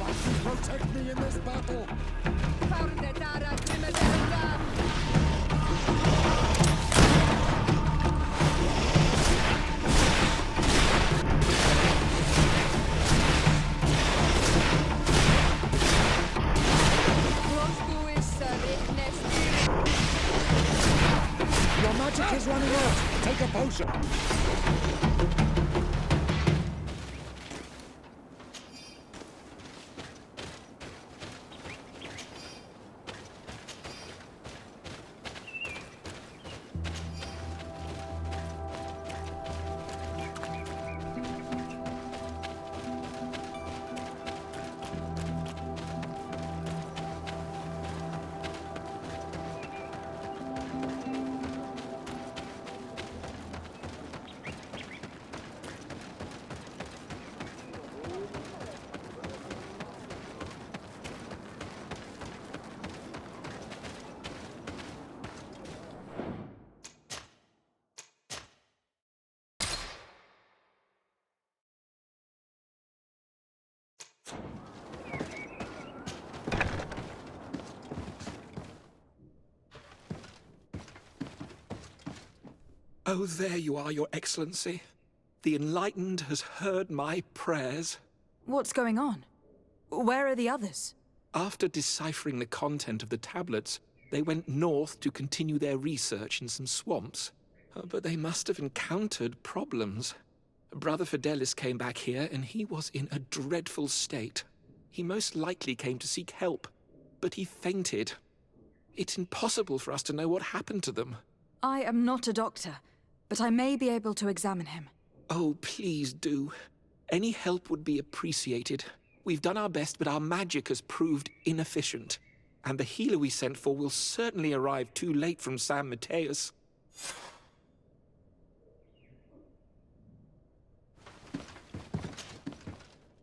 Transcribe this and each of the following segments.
Protect me in this battle! Your magic is running out! Take a potion! Oh, there you are, Your Excellency. The Enlightened has heard my prayers. What's going on? Where are the others? After deciphering the content of the tablets, they went north to continue their research in some swamps. But they must have encountered problems. Brother Fidelis came back here, and he was in a dreadful state. He most likely came to seek help, but he fainted. It's impossible for us to know what happened to them. I am not a doctor, but I may be able to examine him. Oh, please do. Any help would be appreciated. We've done our best, but our magic has proved inefficient. And the healer we sent for will certainly arrive too late from San Mateus.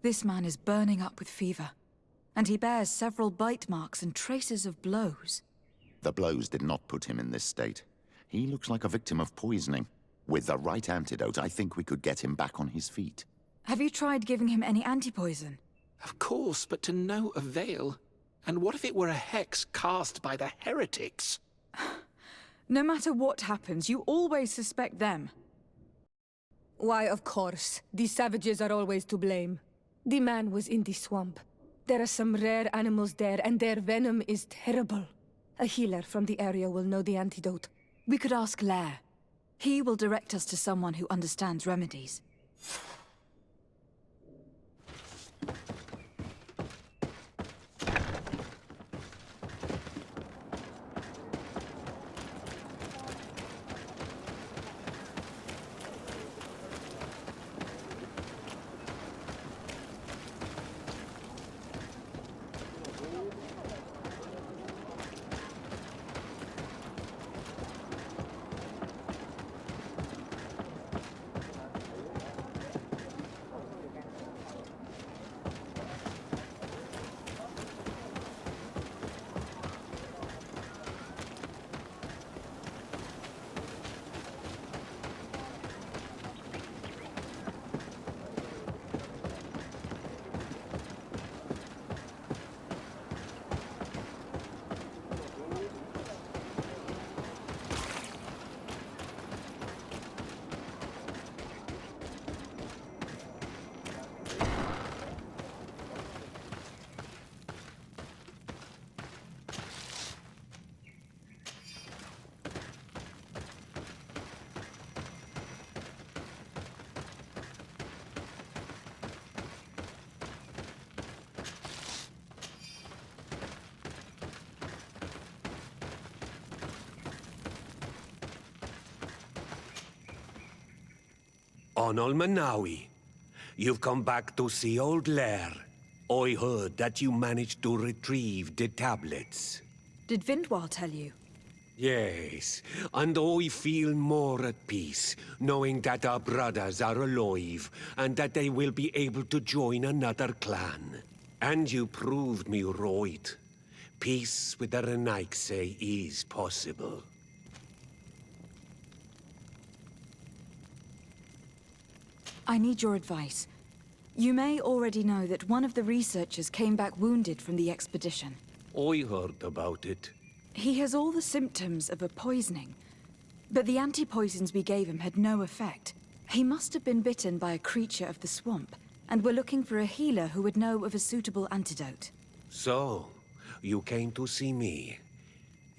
This man is burning up with fever, and he bears several bite marks and traces of blows. The blows did not put him in this state. He looks like a victim of poisoning. With the right antidote, I think we could get him back on his feet. Have you tried giving him any antipoison? Of course, but to no avail. And what if it were a hex cast by the heretics? No matter what happens, you always suspect them. Why, of course. These savages are always to blame. The man was in the swamp. There are some rare animals there, and their venom is terrible. A healer from the area will know the antidote. We could ask Lair. He will direct us to someone who understands remedies. Onol Manawi, you've come back to see old Lair. I heard that you managed to retrieve the tablets. Did Vindwal tell you? Yes, and I feel more at peace, knowing that our brothers are alive, and that they will be able to join another clan. And you proved me right. Peace with the Renaigse is possible. I need your advice. You may already know that one of the researchers came back wounded from the expedition. I heard about it. He has all the symptoms of a poisoning, but the anti-poisons we gave him had no effect. He must have been bitten by a creature of the swamp, and we're looking for a healer who would know of a suitable antidote. So, you came to see me.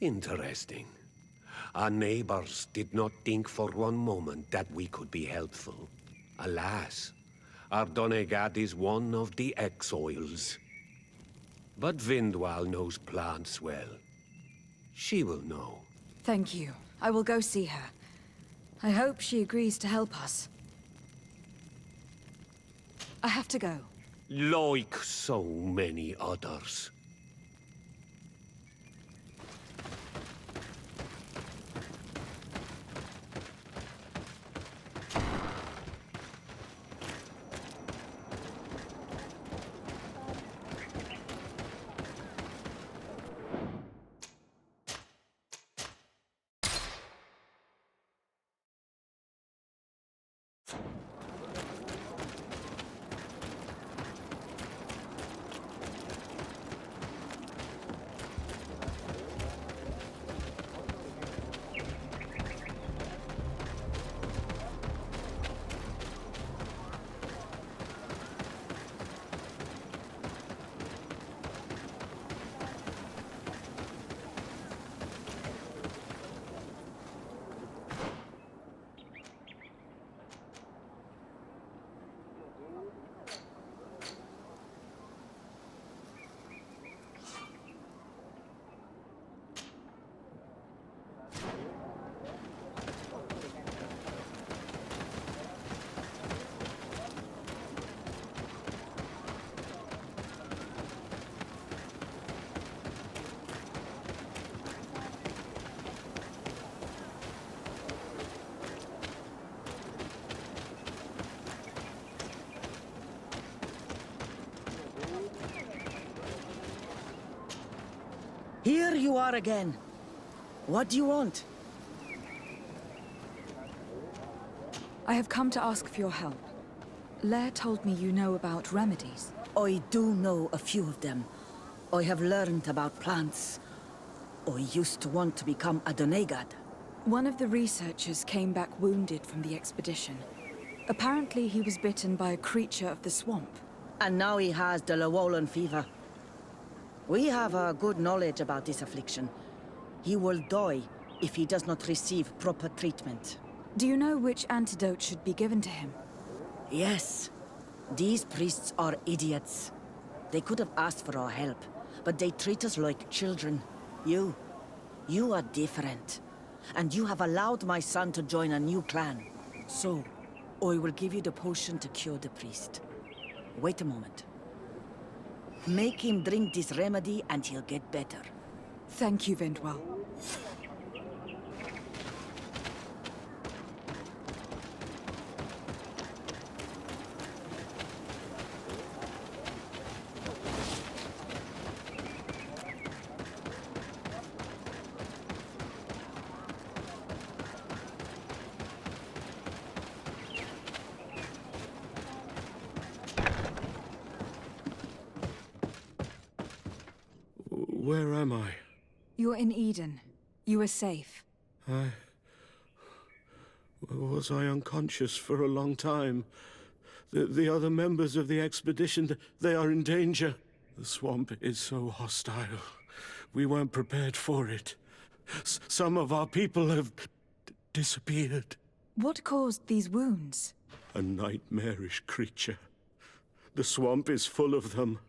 Interesting. Our neighbors did not think for one moment that we could be helpful. Alas, our Donegad is one of the exiles. But Vindwal knows plants well. She will know. Thank you. I will go see her. I hope she agrees to help us. I have to go. Like so many others. Here you are again. What do you want? I have come to ask for your help. Lair told me you know about remedies. I do know a few of them. I have learned about plants. I used to want to become a Donegad. One of the researchers came back wounded from the expedition. Apparently he was bitten by a creature of the swamp. And now he has the Llewellyn fever. We have a good knowledge about this affliction. He will die if he does not receive proper treatment. Do you know which antidote should be given to him? Yes. These priests are idiots. They could have asked for our help, but they treat us like children. You are different. And you have allowed my son to join a new clan. So, I will give you the potion to cure the priest. Wait a moment. Make him drink this remedy and he'll get better. Thank you, Vindwal. Where am I? You're in Eden. You are safe. Was I unconscious for a long time? The other members of the expedition, they are in danger. The swamp is so hostile. We weren't prepared for it. Some of our people have disappeared. What caused these wounds? A nightmarish creature. The swamp is full of them.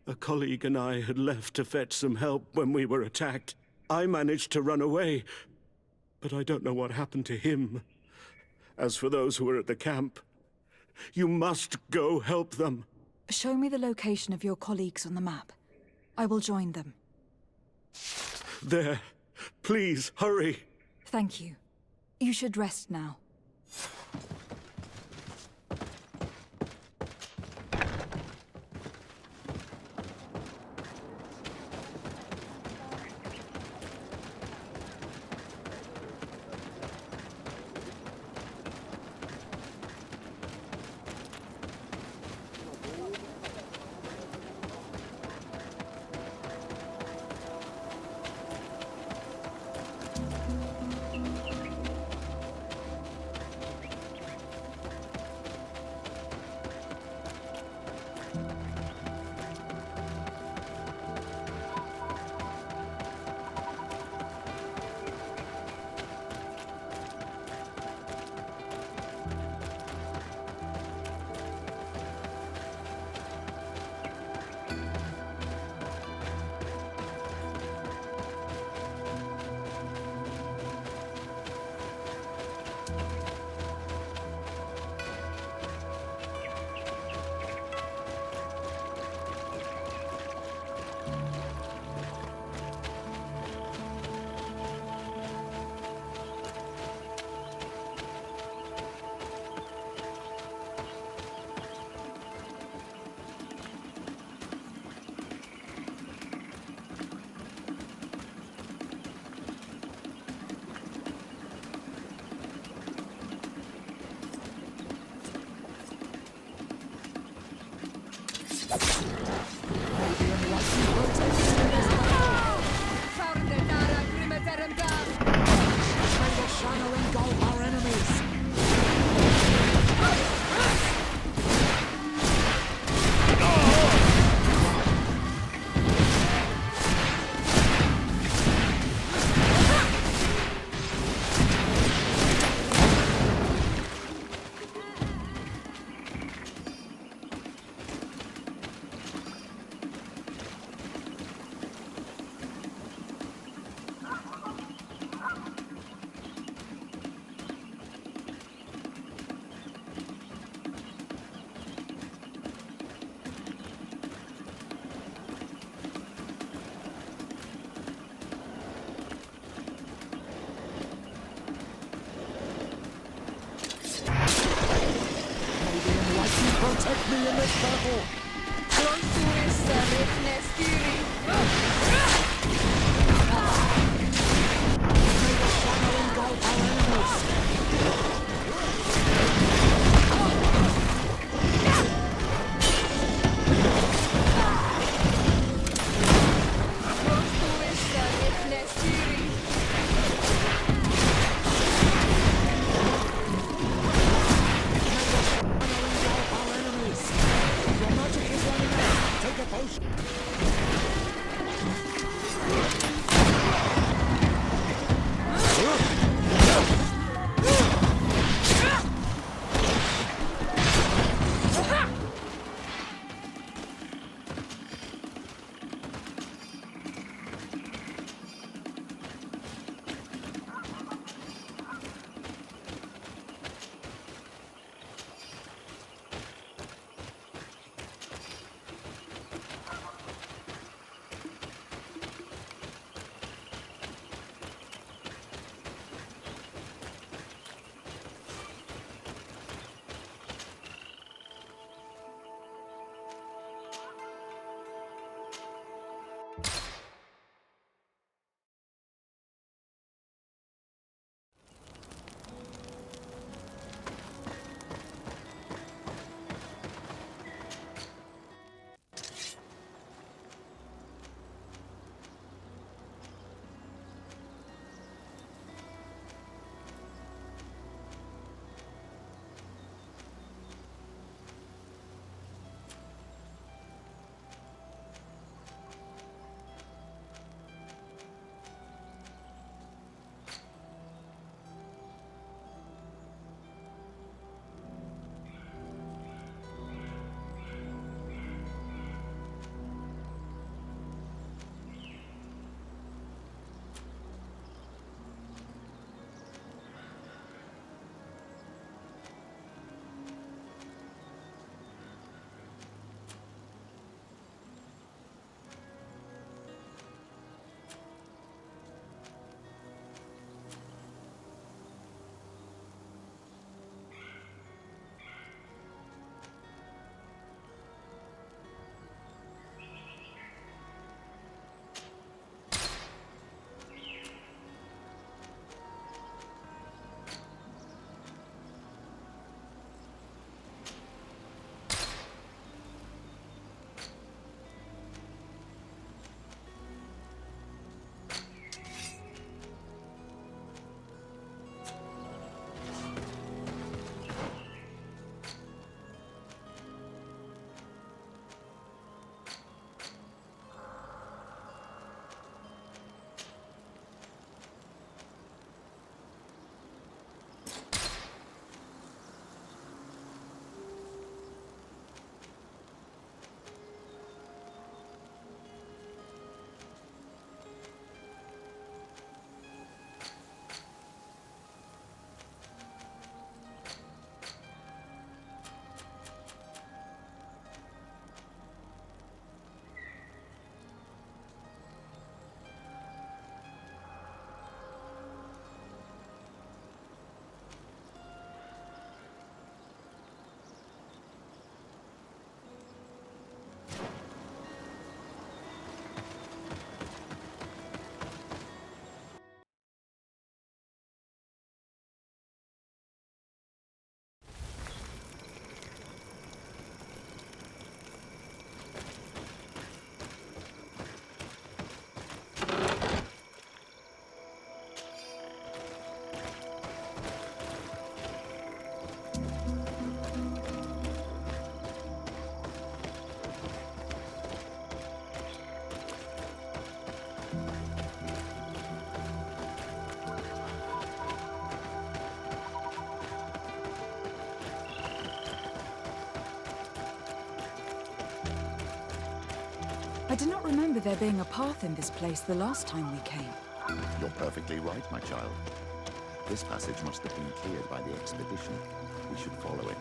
A colleague and I had left to fetch some help when we were attacked. I managed to run away, but I don't know what happened to him. As for those who are at the camp, you must go help them. Show me the location of your colleagues on the map. I will join them. There. Please, hurry. Thank you. You should rest now. potion. I do not remember there being a path in this place the last time we came. You're perfectly right, my child. This passage must have been cleared by the expedition. We should follow it.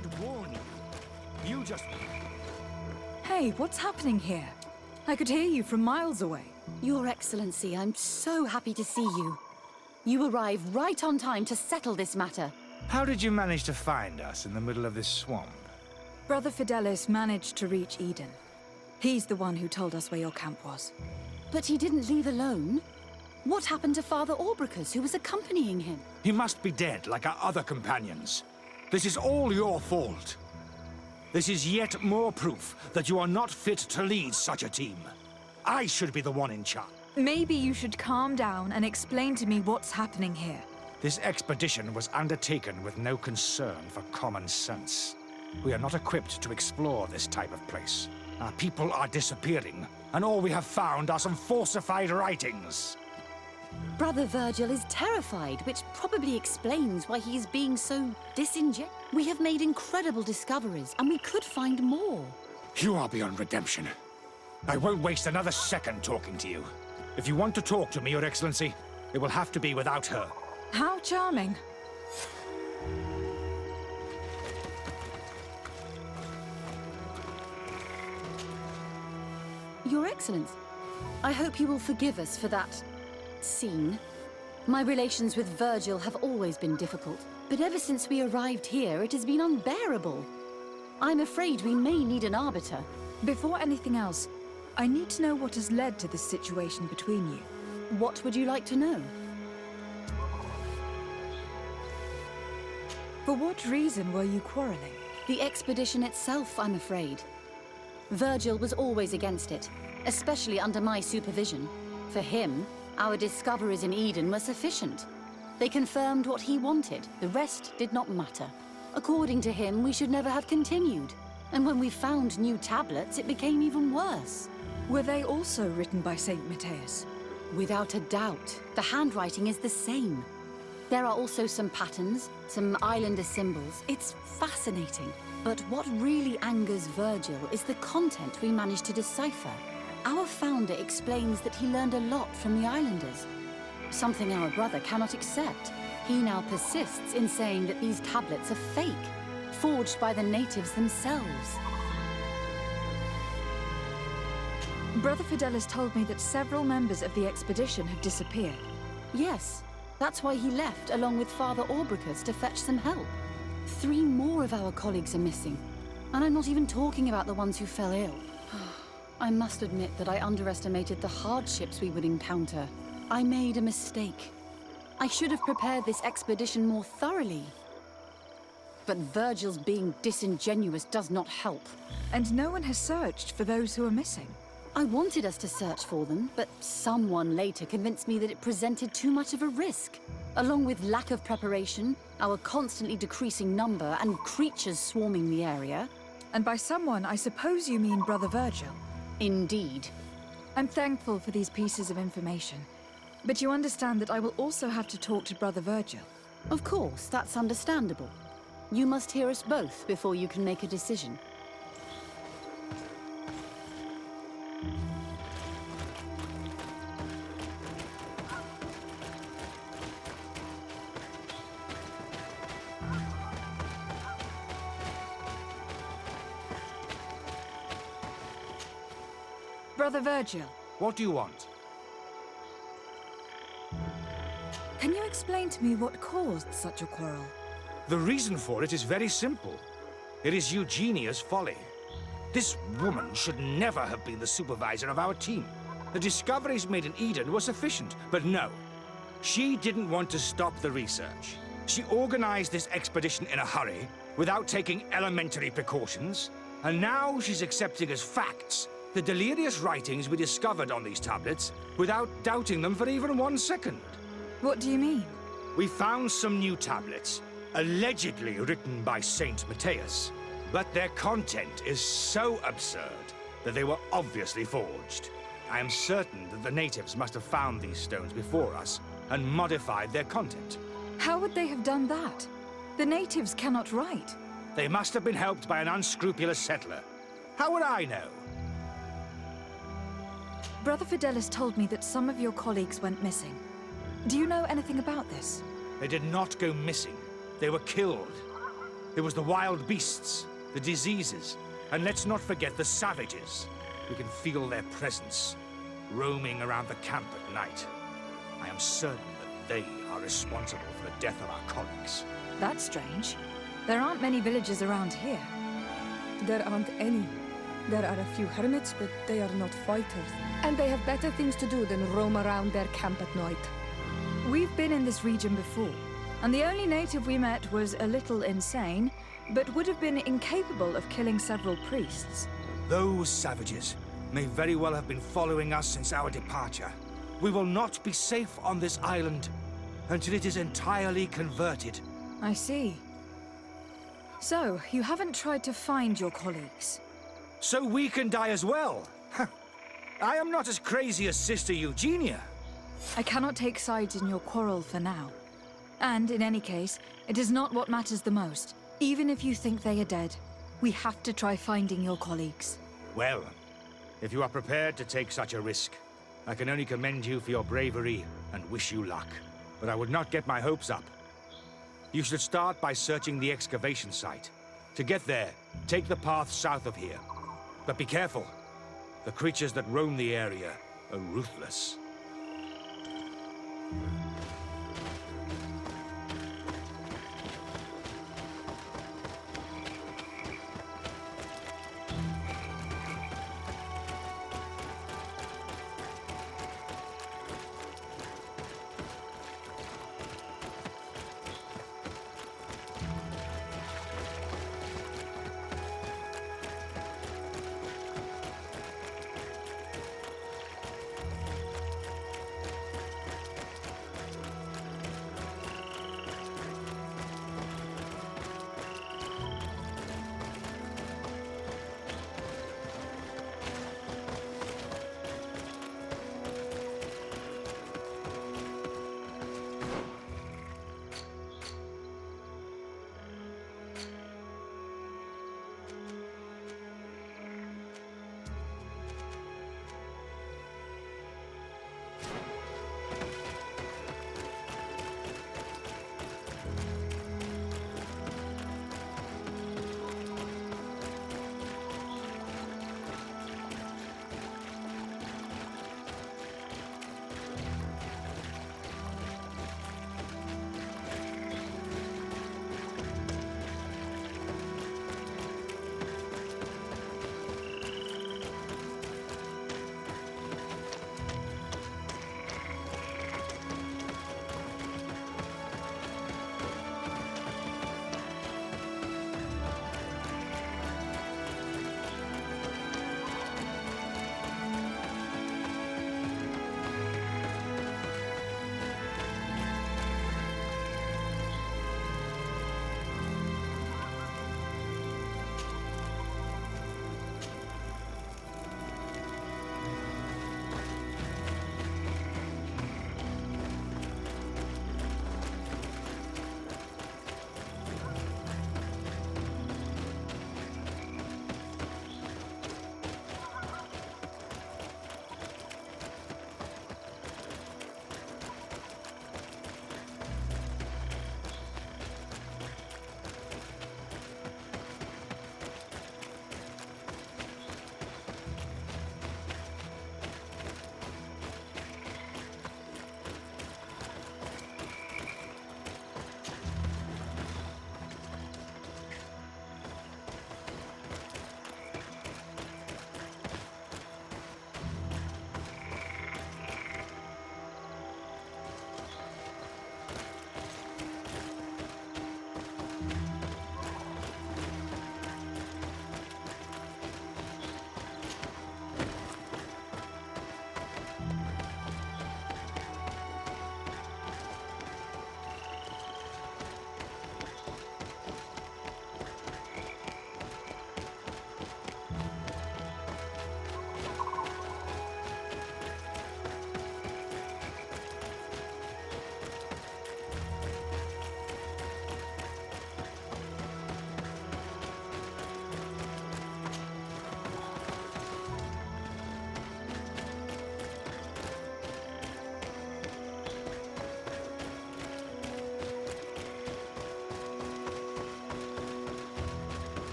did warn you. You just... Hey, what's happening here? I could hear you from miles away. Your Excellency, I'm so happy to see you. You arrived right on time to settle this matter. How did you manage to find us in the middle of this swamp? Brother Fidelis managed to reach Eden. He's the one who told us where your camp was. But he didn't leave alone. What happened to Father Orbricus, who was accompanying him? He must be dead, like our other companions. This is all your fault. This is yet more proof that you are not fit to lead such a team. I should be the one in charge. Maybe you should calm down and explain to me what's happening here. This expedition was undertaken with no concern for common sense. We are not equipped to explore this type of place. Our people are disappearing, and all we have found are some falsified writings. Brother Virgil is terrified, which probably explains why he is being so disingenuous. We have made incredible discoveries, and we could find more. You are beyond redemption. I won't waste another second talking to you. If you want to talk to me, Your Excellency, it will have to be without her. How charming. Your Excellency, I hope you will forgive us for that scene. My relations with Virgil have always been difficult, but ever since we arrived here, it has been unbearable. I'm afraid we may need an arbiter. Before anything else, I need to know what has led to this situation between you. What would you like to know? For what reason were you quarreling? The expedition itself, I'm afraid. Virgil was always against it, especially under my supervision. For him, our discoveries in Eden were sufficient. They confirmed what he wanted. The rest did not matter. According to him, we should never have continued. And when we found new tablets, it became even worse. Were they also written by Saint Matthias? Without a doubt. The handwriting is the same. There are also some patterns, some islander symbols. It's fascinating. But what really angers Virgil is the content we managed to decipher. Our founder explains that he learned a lot from the islanders. Something our brother cannot accept. He now persists in saying that these tablets are fake, forged by the natives themselves. Brother Fidelis told me that several members of the expedition have disappeared. Yes, that's why he left along with Father Orbricus to fetch some help. 3 more of our colleagues are missing, and I'm not even talking about the ones who fell ill. I must admit that I underestimated the hardships we would encounter. I made a mistake. I should have prepared this expedition more thoroughly. But Virgil's being disingenuous does not help. And no one has searched for those who are missing. I wanted us to search for them, but someone later convinced me that it presented too much of a risk. Along with lack of preparation, our constantly decreasing number, and creatures swarming the area. And by someone, I suppose you mean Brother Virgil. Indeed. I'm thankful for these pieces of information. But you understand that I will also have to talk to Brother Virgil. Of course, that's understandable. You must hear us both before you can make a decision. Brother Virgil. What do you want? Can you explain to me what caused such a quarrel? The reason for it is very simple. It is Eugenia's folly. This woman should never have been the supervisor of our team. The discoveries made in Eden were sufficient, but no. She didn't want to stop the research. She organized this expedition in a hurry, without taking elementary precautions, and now she's accepting as facts the delirious writings we discovered on these tablets, without doubting them for even 1 second. What do you mean? We found some new tablets, allegedly written by Saint Matthias, but their content is so absurd that they were obviously forged. I am certain that the natives must have found these stones before us and modified their content. How would they have done that? The natives cannot write. They must have been helped by an unscrupulous settler. How would I know? Brother Fidelis told me that some of your colleagues went missing. Do you know anything about this? They did not go missing. They were killed. There was the wild beasts, the diseases, and let's not forget the savages. We can feel their presence, roaming around the camp at night. I am certain that they are responsible for the death of our colleagues. That's strange. There aren't many villagers around here. There aren't any. There are a few hermits, but they are not fighters. And they have better things to do than roam around their camp at night. We've been in this region before, and the only native we met was a little insane, but would have been incapable of killing several priests. Those savages may very well have been following us since our departure. We will not be safe on this island until it is entirely converted. I see. So, you haven't tried to find your colleagues? So we can die as well. I am not as crazy as Sister Eugenia. I cannot take sides in your quarrel for now. And in any case, it is not what matters the most. Even if you think they are dead, we have to try finding your colleagues. Well, if you are prepared to take such a risk, I can only commend you for your bravery and wish you luck. But I would not get my hopes up. You should start by searching the excavation site. To get there, take the path south of here. But be careful. The creatures that roam the area are ruthless.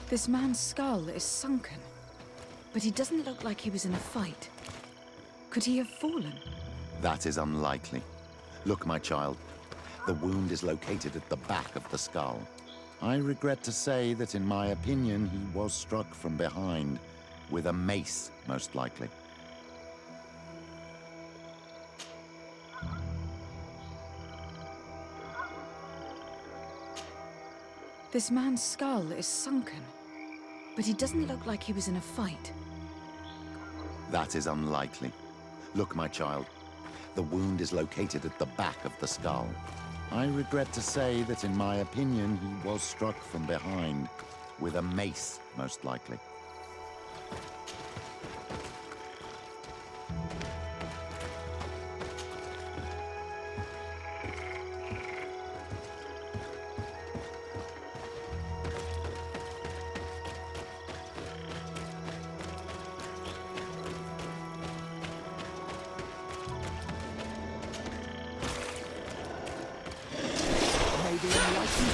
This man's skull is sunken, but he doesn't look like he was in a fight. Could he have fallen? That is unlikely. Look, my child. The wound is located at the back of the skull. I regret to say that, in my opinion, he was struck from behind, with a mace, most likely. This man's skull is sunken, but he doesn't look like he was in a fight. That is unlikely. Look, my child. The wound is located at the back of the skull. I regret to say that, in my opinion, he was struck from behind, with a mace, most likely.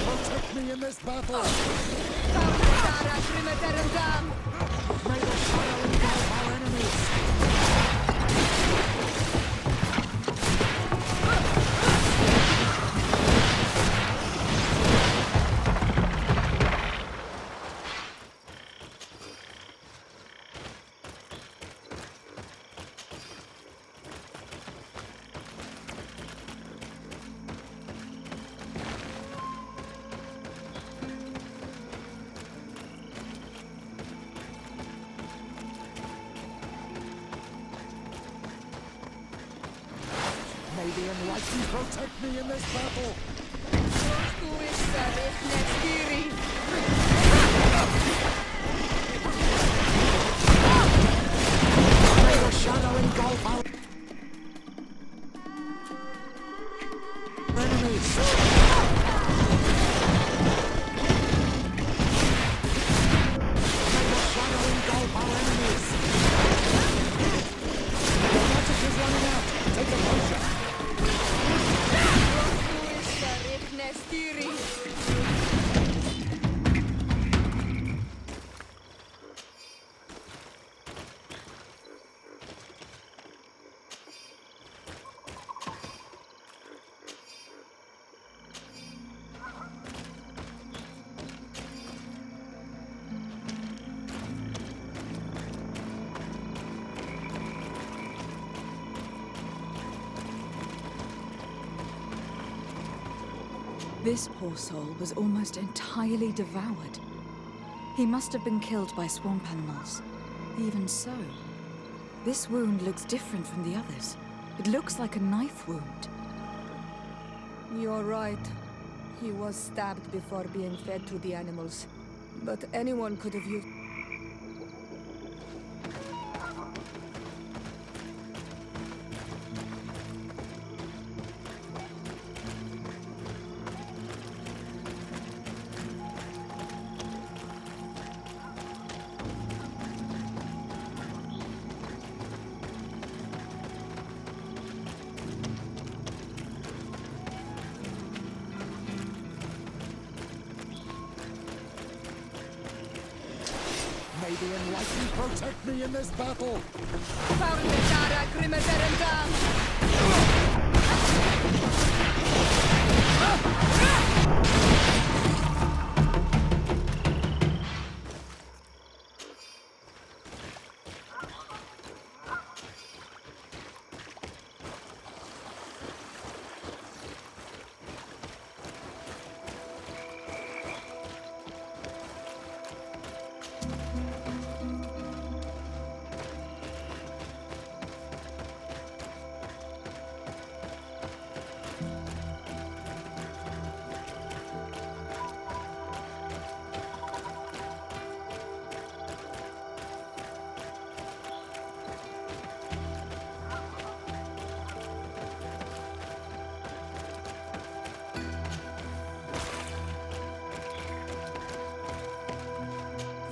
Protect me in this battle! May the shadow engulf our enemies! May the enlightened protect me in this battle! May the shadow engulf our enemies! May the shadow engulf our enemies! The magic is running out! Take a potion! This poor soul was almost entirely devoured. He must have been killed by swamp animals. Even so, this wound looks different from the others. It looks like a knife wound. You're right. He was stabbed before being fed to the animals. But anyone could have used... May the enlightened protect me in this battle!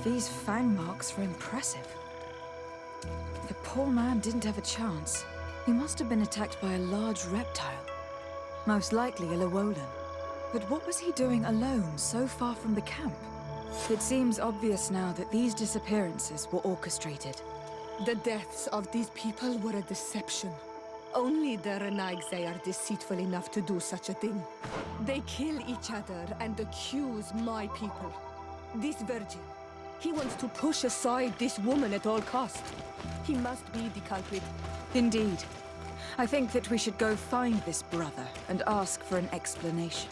These fang marks are impressive. The poor man didn't have a chance. He must have been attacked by a large reptile. Most likely a Llewellyn. But what was he doing alone, so far from the camp? It seems obvious now that these disappearances were orchestrated. The deaths of these people were a deception. Only the Renaigse are deceitful enough to do such a thing. They kill each other and accuse my people. This virgin, he wants to push aside this woman at all cost. He must be the culprit. Indeed. I think that we should go find this brother and ask for an explanation.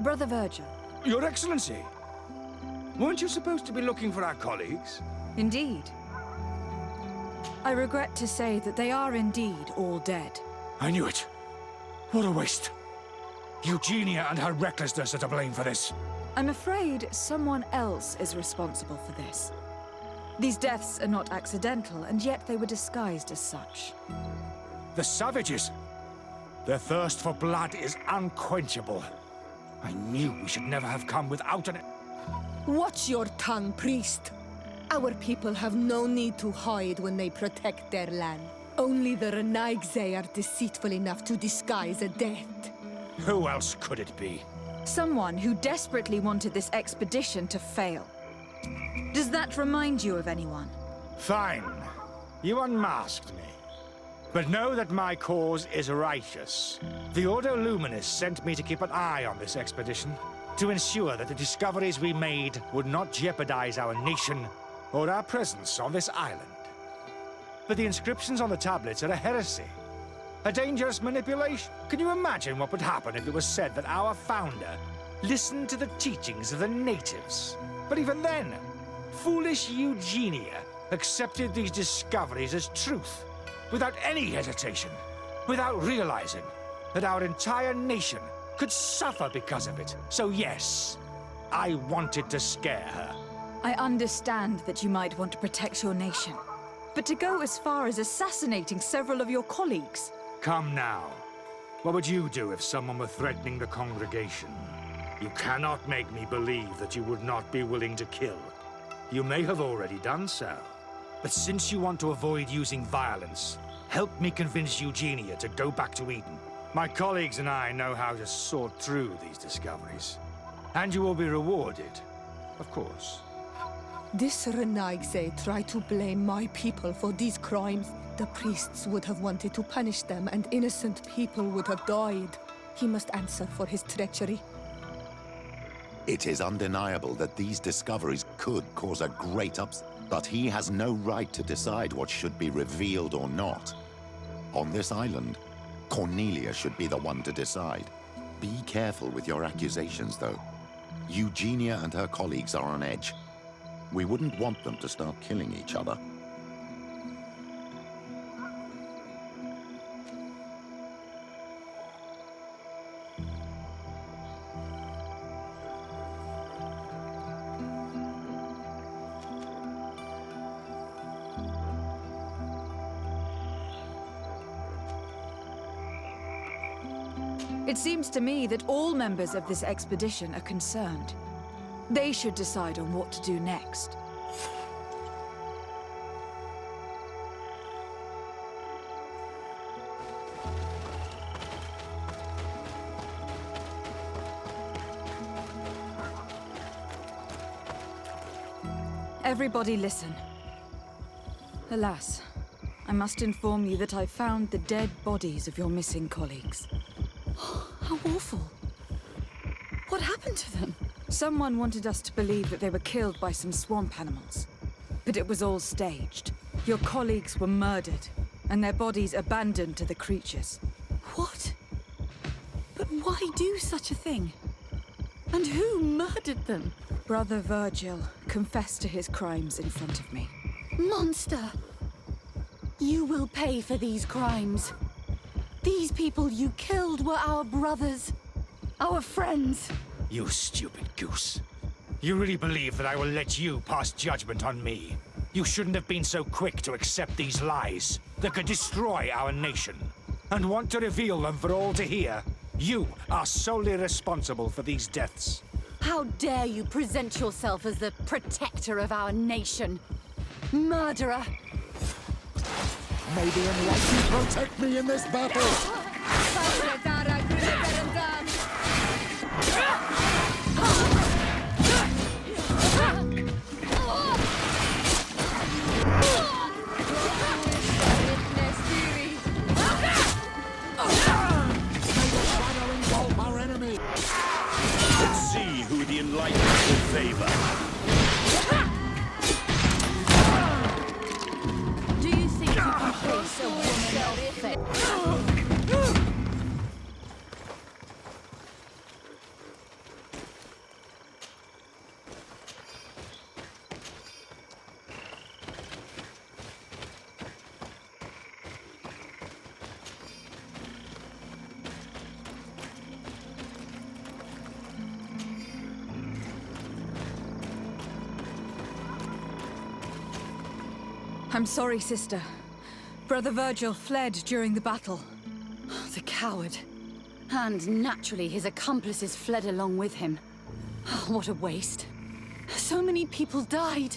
Brother Virgil. Your Excellency! Weren't you supposed to be looking for our colleagues? Indeed. I regret to say that they are indeed all dead. I knew it. What a waste. Eugenia and her recklessness are to blame for this. I'm afraid someone else is responsible for this. These deaths are not accidental, and yet they were disguised as such. The savages! Their thirst for blood is unquenchable. I knew we should never have come without an... Watch your tongue, priest. Our people have no need to hide when they protect their land. Only the Renaigse are deceitful enough to disguise a death. Who else could it be? Someone who desperately wanted this expedition to fail. Does that remind you of anyone? Fine. You unmasked me. But know that my cause is righteous. The Ordo Luminis sent me to keep an eye on this expedition, to ensure that the discoveries we made would not jeopardize our nation or our presence on this island. But the inscriptions on the tablets are a heresy, a dangerous manipulation. Can you imagine what would happen if it was said that our founder listened to the teachings of the natives? But even then, foolish Eugenia accepted these discoveries as truth, without any hesitation, without realizing that our entire nation could suffer because of it. So yes, I wanted to scare her. I understand that you might want to protect your nation, but to go as far as assassinating several of your colleagues... Come now. What would you do if someone were threatening the congregation? You cannot make me believe that you would not be willing to kill. You may have already done so. But since you want to avoid using violence, help me convince Eugenia to go back to Eden. My colleagues and I know how to sort through these discoveries. And you will be rewarded, of course. This Renaigse tried to blame my people for these crimes. The priests would have wanted to punish them, and innocent people would have died. He must answer for his treachery. It is undeniable that these discoveries could cause a great upset, but he has no right to decide what should be revealed or not. On this island, Cornelia should be the one to decide. Be careful with your accusations, though. Eugenia and her colleagues are on edge. We wouldn't want them to start killing each other. It seems to me that all members of this expedition are concerned. They should decide on what to do next. Everybody listen. Alas, I must inform you that I found the dead bodies of your missing colleagues. How awful. What happened to them? Someone wanted us to believe that they were killed by some swamp animals. But it was all staged. Your colleagues were murdered, and their bodies abandoned to the creatures. What? But why do such a thing? And who murdered them? Brother Virgil confessed to his crimes in front of me. Monster! You will pay for these crimes. These people you killed were our brothers, our friends. You stupid goose. You really believe that I will let you pass judgment on me? You shouldn't have been so quick to accept these lies that could destroy our nation, and want to reveal them for all to hear. You are solely responsible for these deaths. How dare you present yourself as the protector of our nation? Murderer! May the enlightened protect me in this battle! Let's see who the enlightened will favor. Do you think you can face a woman of faith? I'm sorry, sister. Brother Virgil fled during the battle. The coward. And naturally, his accomplices fled along with him. What a waste. So many people died.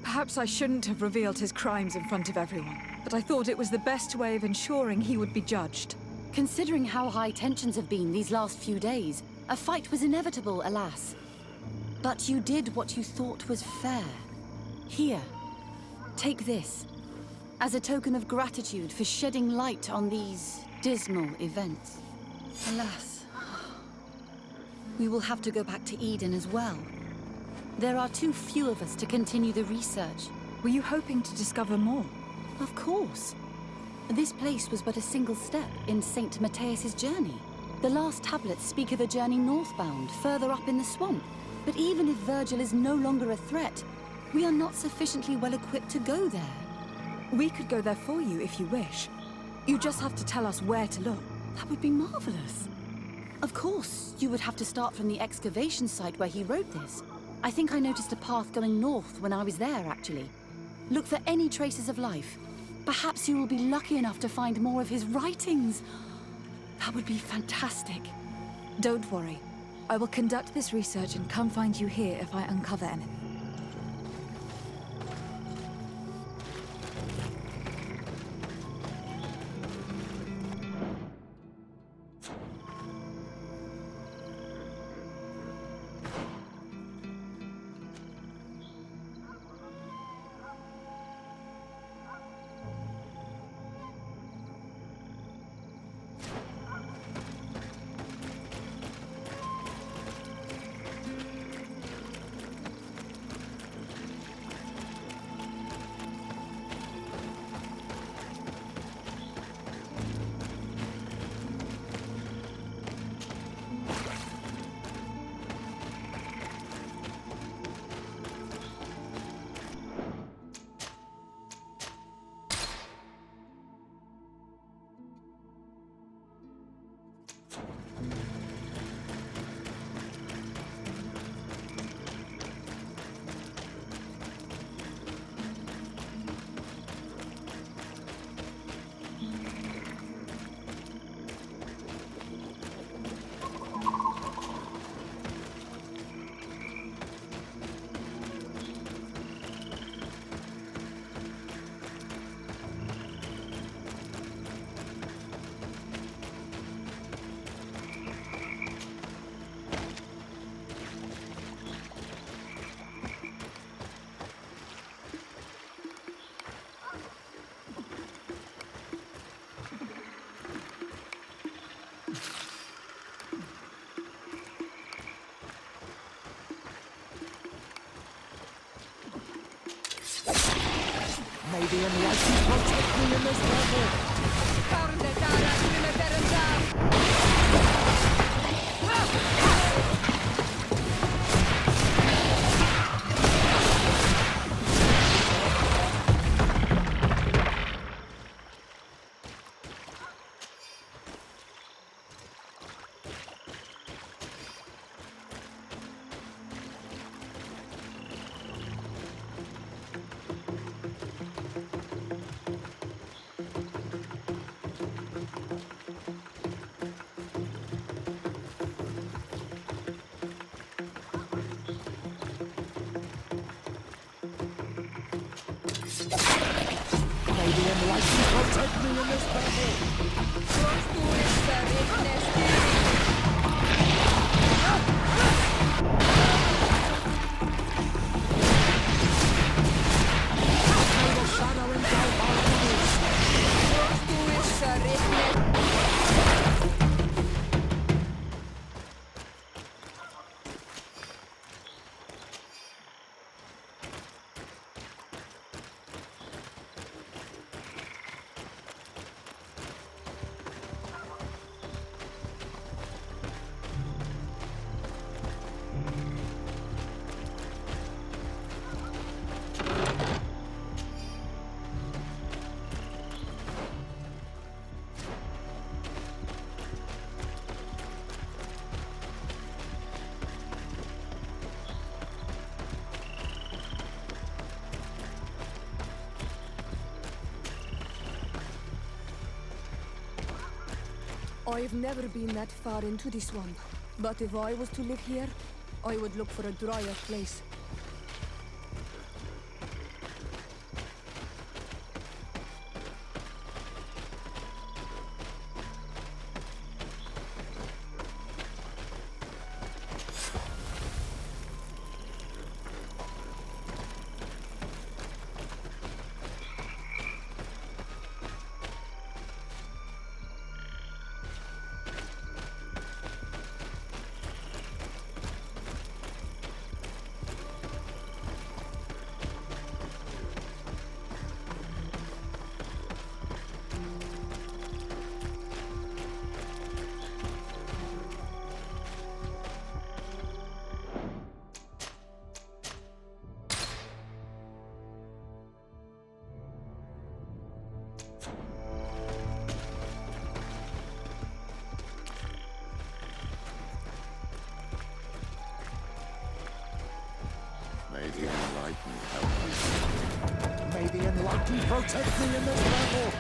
Perhaps I shouldn't have revealed his crimes in front of everyone, but I thought it was the best way of ensuring he would be judged. Considering how high tensions have been these last few days, a fight was inevitable, alas. But you did what you thought was fair. Here, take this, as a token of gratitude for shedding light on these dismal events. Alas, we will have to go back to Eden as well. There are too few of us to continue the research. Were you hoping to discover more? Of course. This place was but a single step in St. Matthias's journey. The last tablets speak of a journey northbound, further up in the swamp. But even if Virgil is no longer a threat, we are not sufficiently well equipped to go there. We could go there for you if you wish. You just have to tell us where to look. That would be marvelous. Of course, you would have to start from the excavation site where he wrote this. I think I noticed a path going north when I was there, actually. Look for any traces of life. Perhaps you will be lucky enough to find more of his writings. That would be fantastic. Don't worry. I will conduct this research and come find you here if I uncover anything. May the enlightened protect me in this battle. May the enlightened protect me in this battle. May the shadow engulf our I've never been that far into the swamp, but if I was to live here, I would look for a drier place. May the enlightened help me. May the enlightened protect me in this battle.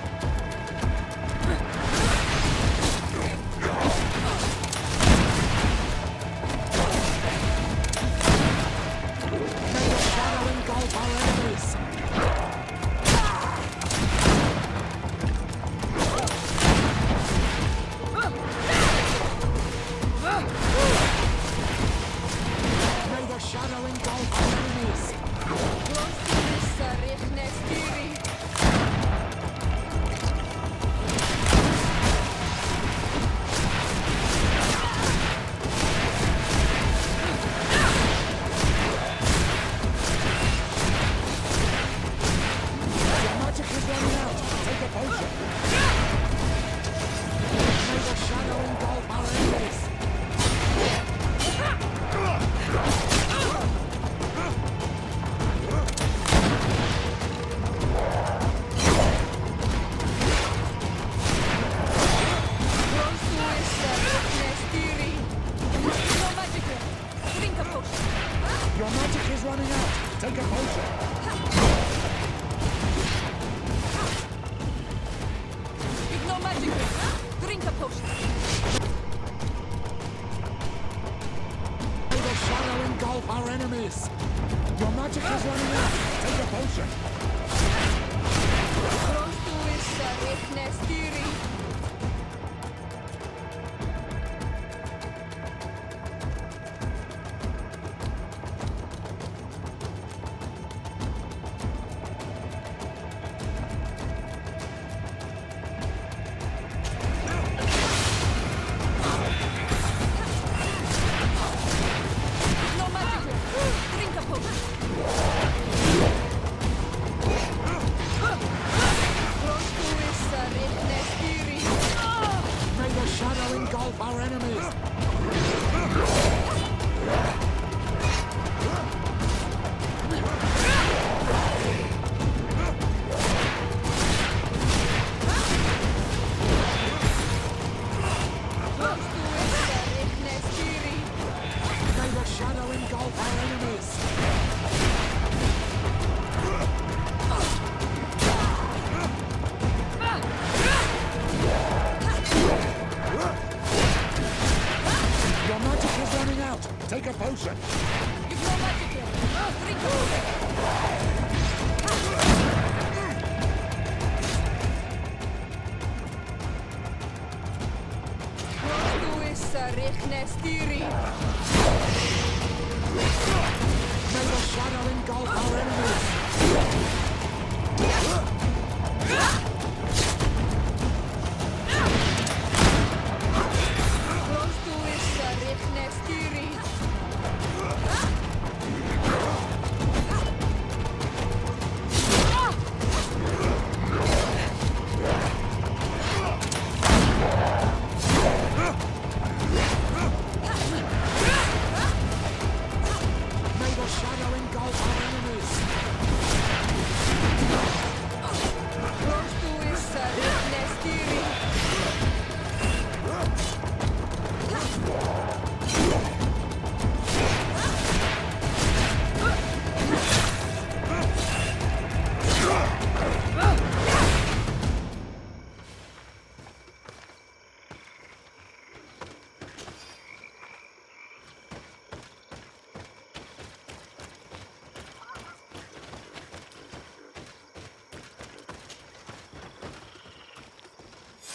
May the shadow engulf our enemies. May the shadow engulf our enemies. Your magic is running out. Take a potion. May the shadow engulf our enemies. Your magic is running out. Take a potion. May the shadow engulf our enemies. Your magic is running out. Take a potion.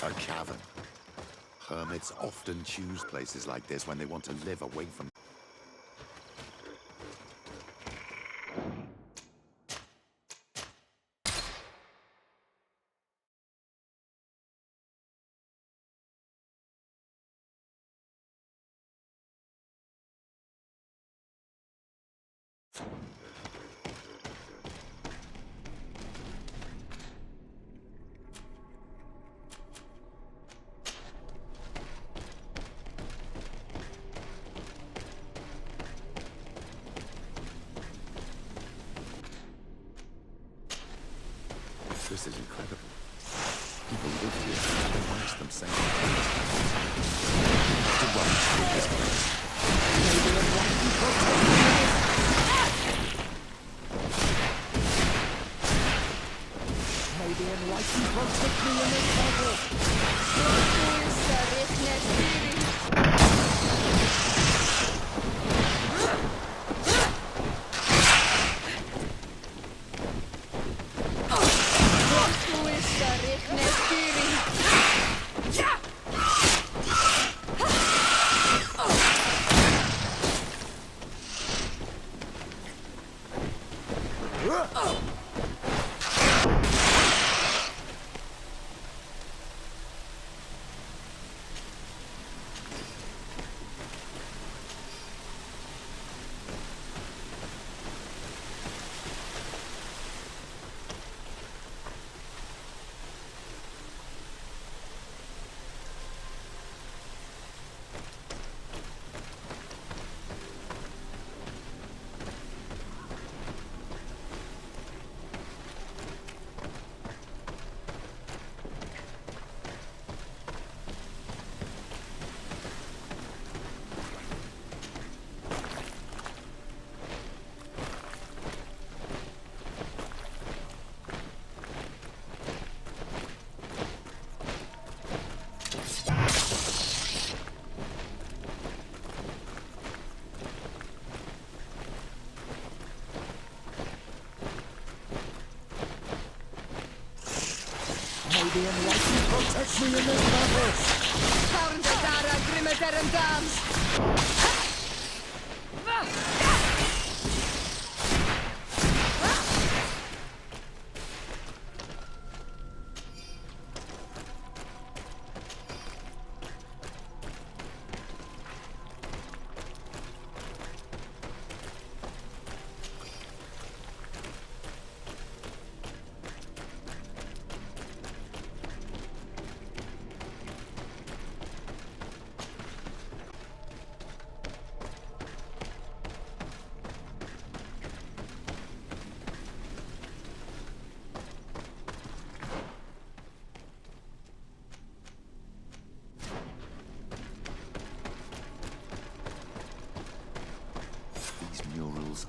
A cavern. Hermits often choose places like this when they want to live away from... This is incredible. People live here and amongst them saying to run through this place. May the enlightened protect me in this battle! May the enlightened protect me in this battle!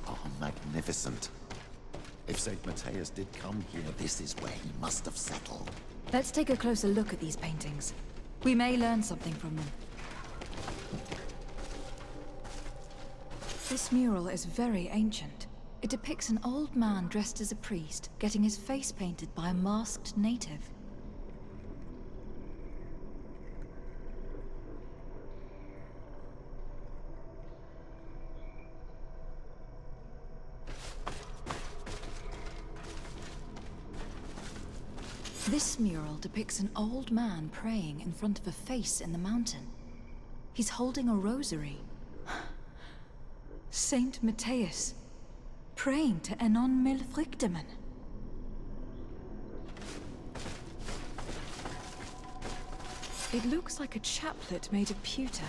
Are magnificent. If St. Matthias did come here, this is where he must have settled. Let's take a closer look at these paintings. We may learn something from them. This mural is very ancient. It depicts an old man dressed as a priest, getting his face painted by a masked native. This mural depicts an old man praying in front of a face in the mountain. He's holding a rosary. Saint Matthias, praying to Enon mil frichtemen. It looks like a chaplet made of pewter.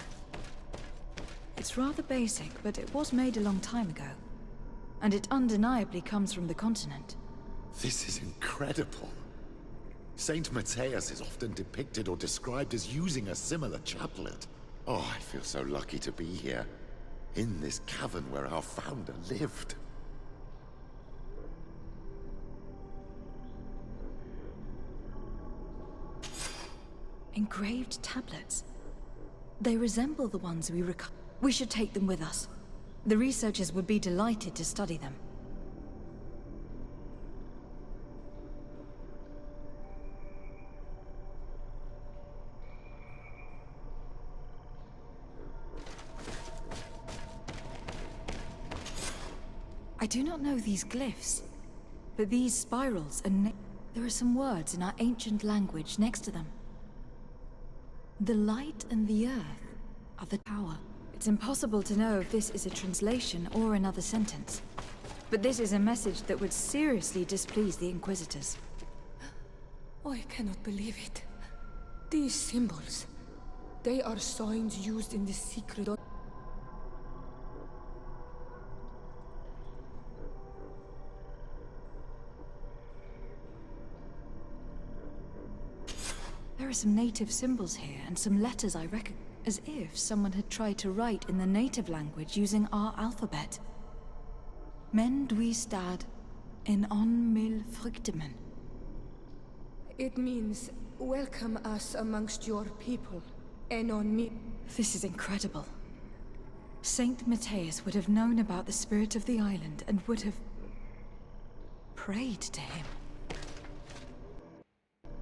It's rather basic, but it was made a long time ago. And it undeniably comes from the continent. This is incredible. Saint Matthias is often depicted or described as using a similar chaplet. Oh, I feel so lucky to be here, in this cavern where our founder lived. Engraved tablets. They resemble the ones we should take them with us. The researchers would be delighted to study them. I do not know these glyphs, but these spirals are there are some words in our ancient language next to them. The light and the earth are the power. It's impossible to know if this is a translation or another sentence. But this is a message that would seriously displease the Inquisitors. I cannot believe it. These symbols, they are signs used in the secret. There are some native symbols here and some letters I reckon, as if someone had tried to write in the native language using our alphabet. Men dwi stad en on mil fruktemen. It means, welcome us amongst your people, and on me. This is incredible. Saint Matthias would have known about the spirit of the island and would have prayed to him.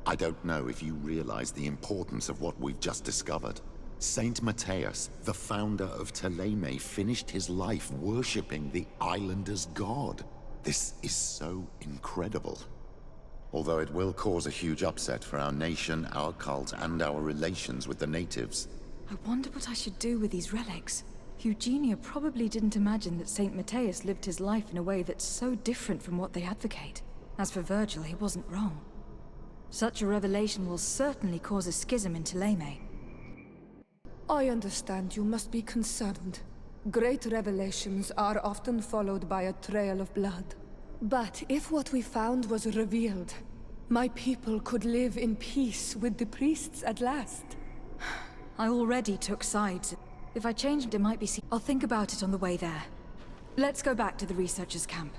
I don't know if you realize the importance of what we've just discovered. Saint Matthias, the founder of Ptolemy, finished his life worshipping the islanders' god. This is so incredible. Although it will cause a huge upset for our nation, our cult, and our relations with the natives. I wonder what I should do with these relics. Eugenia probably didn't imagine that Saint Matthias lived his life in a way that's so different from what they advocate. As for Virgil, he wasn't wrong. Such a revelation will certainly cause a schism in Ptolemy. I understand you must be concerned. Great revelations are often followed by a trail of blood. But if what we found was revealed, my people could live in peace with the priests at last. I already took sides. If I changed, it might be I'll think about it on the way there. Let's go back to the researchers' camp.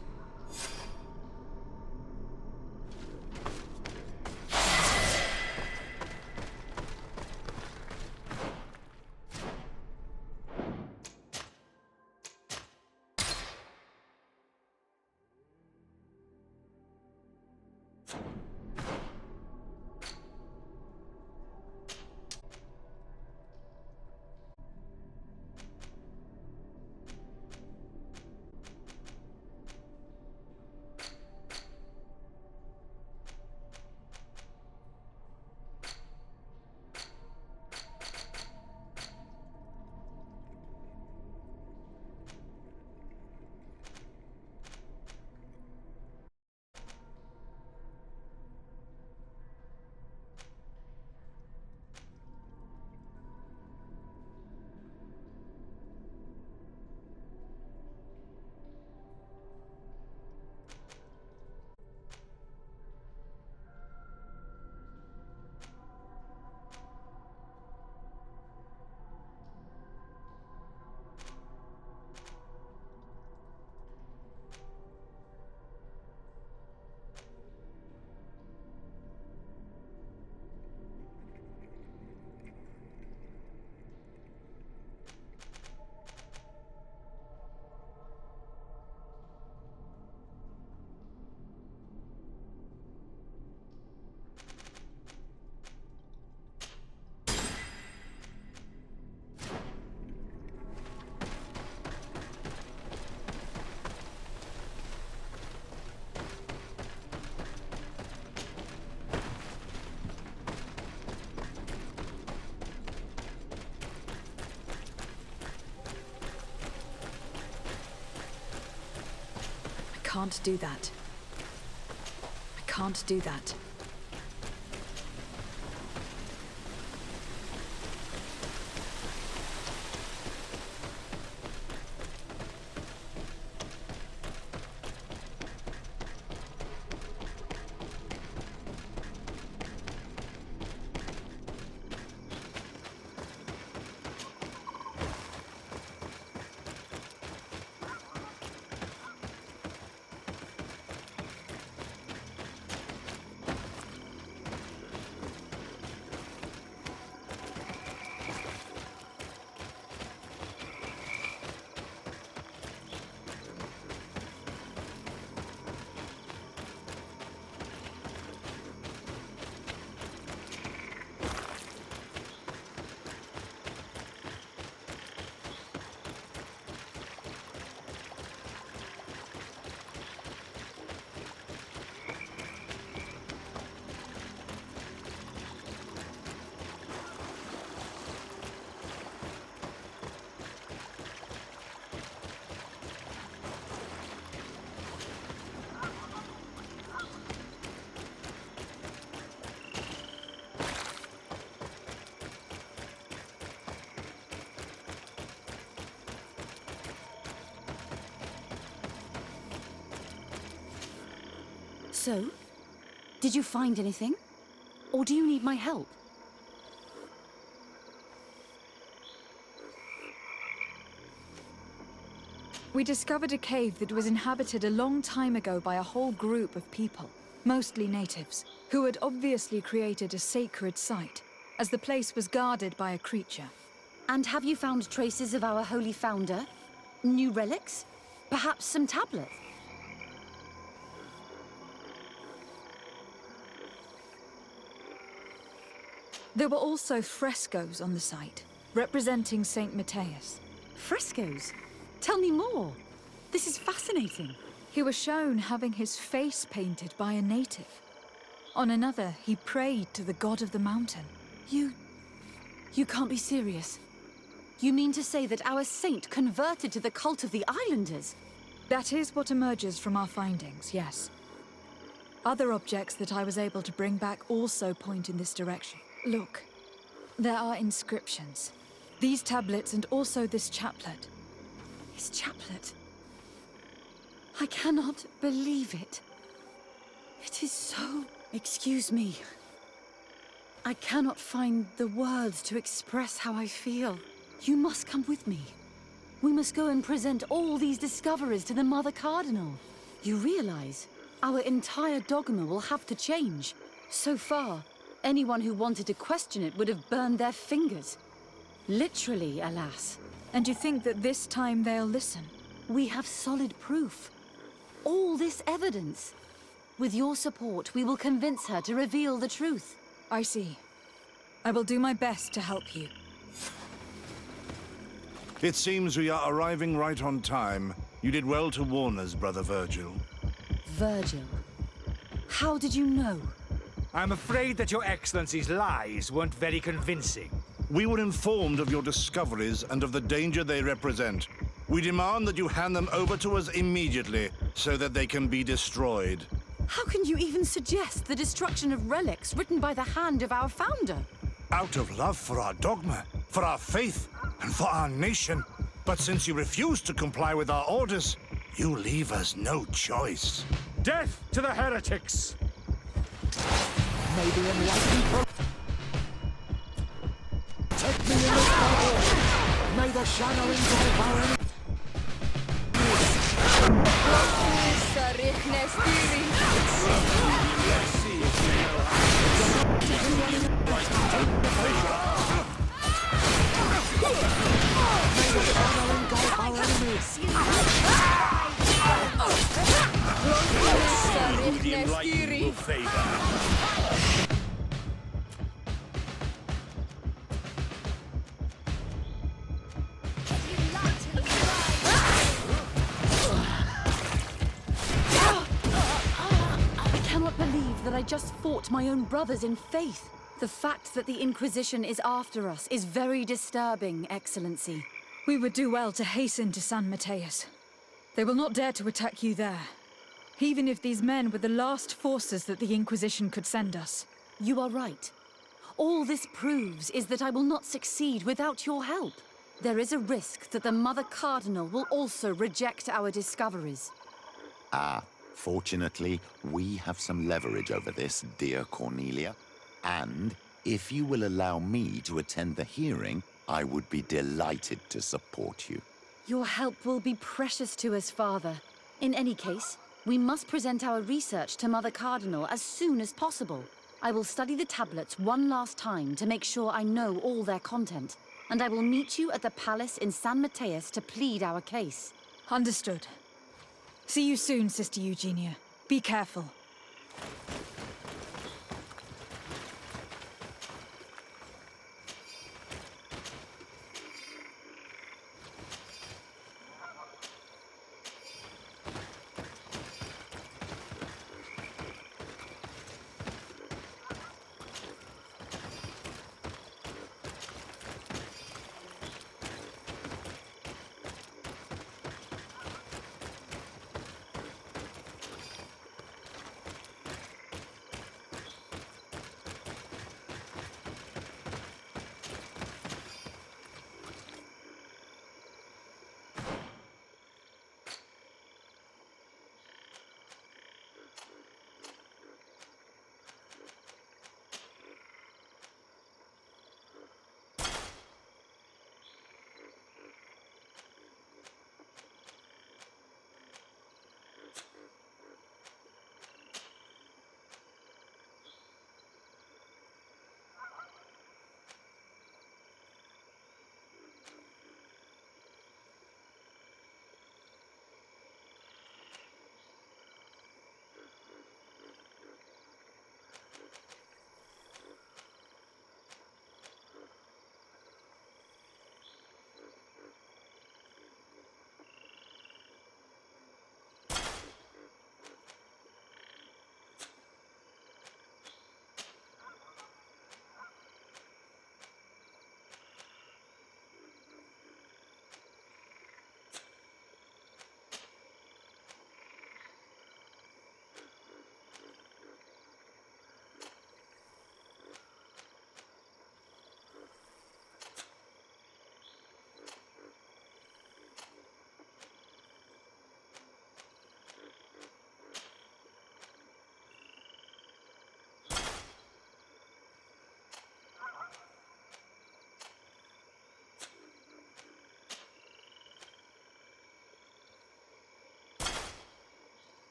I can't do that. I can't do that. So, did you find anything? Or do you need my help? We discovered a cave that was inhabited a long time ago by a whole group of people, mostly natives, who had obviously created a sacred site, as the place was guarded by a creature. And have you found traces of our holy founder? New relics? Perhaps some tablets? There were also frescoes on the site, representing Saint Matthias. Frescoes? Tell me more. This is fascinating. He was shown having his face painted by a native. On another, he prayed to the god of the mountain. You can't be serious. You mean to say that our saint converted to the cult of the islanders? That is what emerges from our findings, yes. Other objects that I was able to bring back also point in this direction. Look, there are inscriptions. These tablets and also this chaplet. His chaplet? I cannot believe it. It is so... Excuse me. I cannot find the words to express how I feel. You must come with me. We must go and present all these discoveries to the Mother Cardinal. You realize our entire dogma will have to change. So far, anyone who wanted to question it would have burned their fingers. Literally, alas. And you think that this time they'll listen? We have solid proof. All this evidence. With your support, we will convince her to reveal the truth. I see. I will do my best to help you. It seems we are arriving right on time. You did well to warn us, Brother Virgil. Virgil? How did you know? I'm afraid that Your Excellency's lies weren't very convincing. We were informed of your discoveries and of the danger they represent. We demand that you hand them over to us immediately, so that they can be destroyed. How can you even suggest the destruction of relics written by the hand of our founder? Out of love for our dogma, for our faith, and for our nation. But since you refuse to comply with our orders, you leave us no choice. Death to the heretics! Maybe enlightened. Take me in this battle! May the shadow engulf our enemies! The enlightened will favor. I cannot believe that I just fought my own brothers in faith. The fact that the Inquisition is after us is very disturbing, Excellency. We would do well to hasten to San Matthias. They will not dare to attack you there. Even if these men were the last forces that the Inquisition could send us. You are right. All this proves is that I will not succeed without your help. There is a risk that the Mother Cardinal will also reject our discoveries. Fortunately, we have some leverage over this, dear Cornelia. And if you will allow me to attend the hearing, I would be delighted to support you. Your help will be precious to us, Father. In any case, we must present our research to Mother Cardinal as soon as possible. I will study the tablets one last time to make sure I know all their content. And I will meet you at the palace in San Matthias to plead our case. Understood. See you soon, Sister Eugenia. Be careful.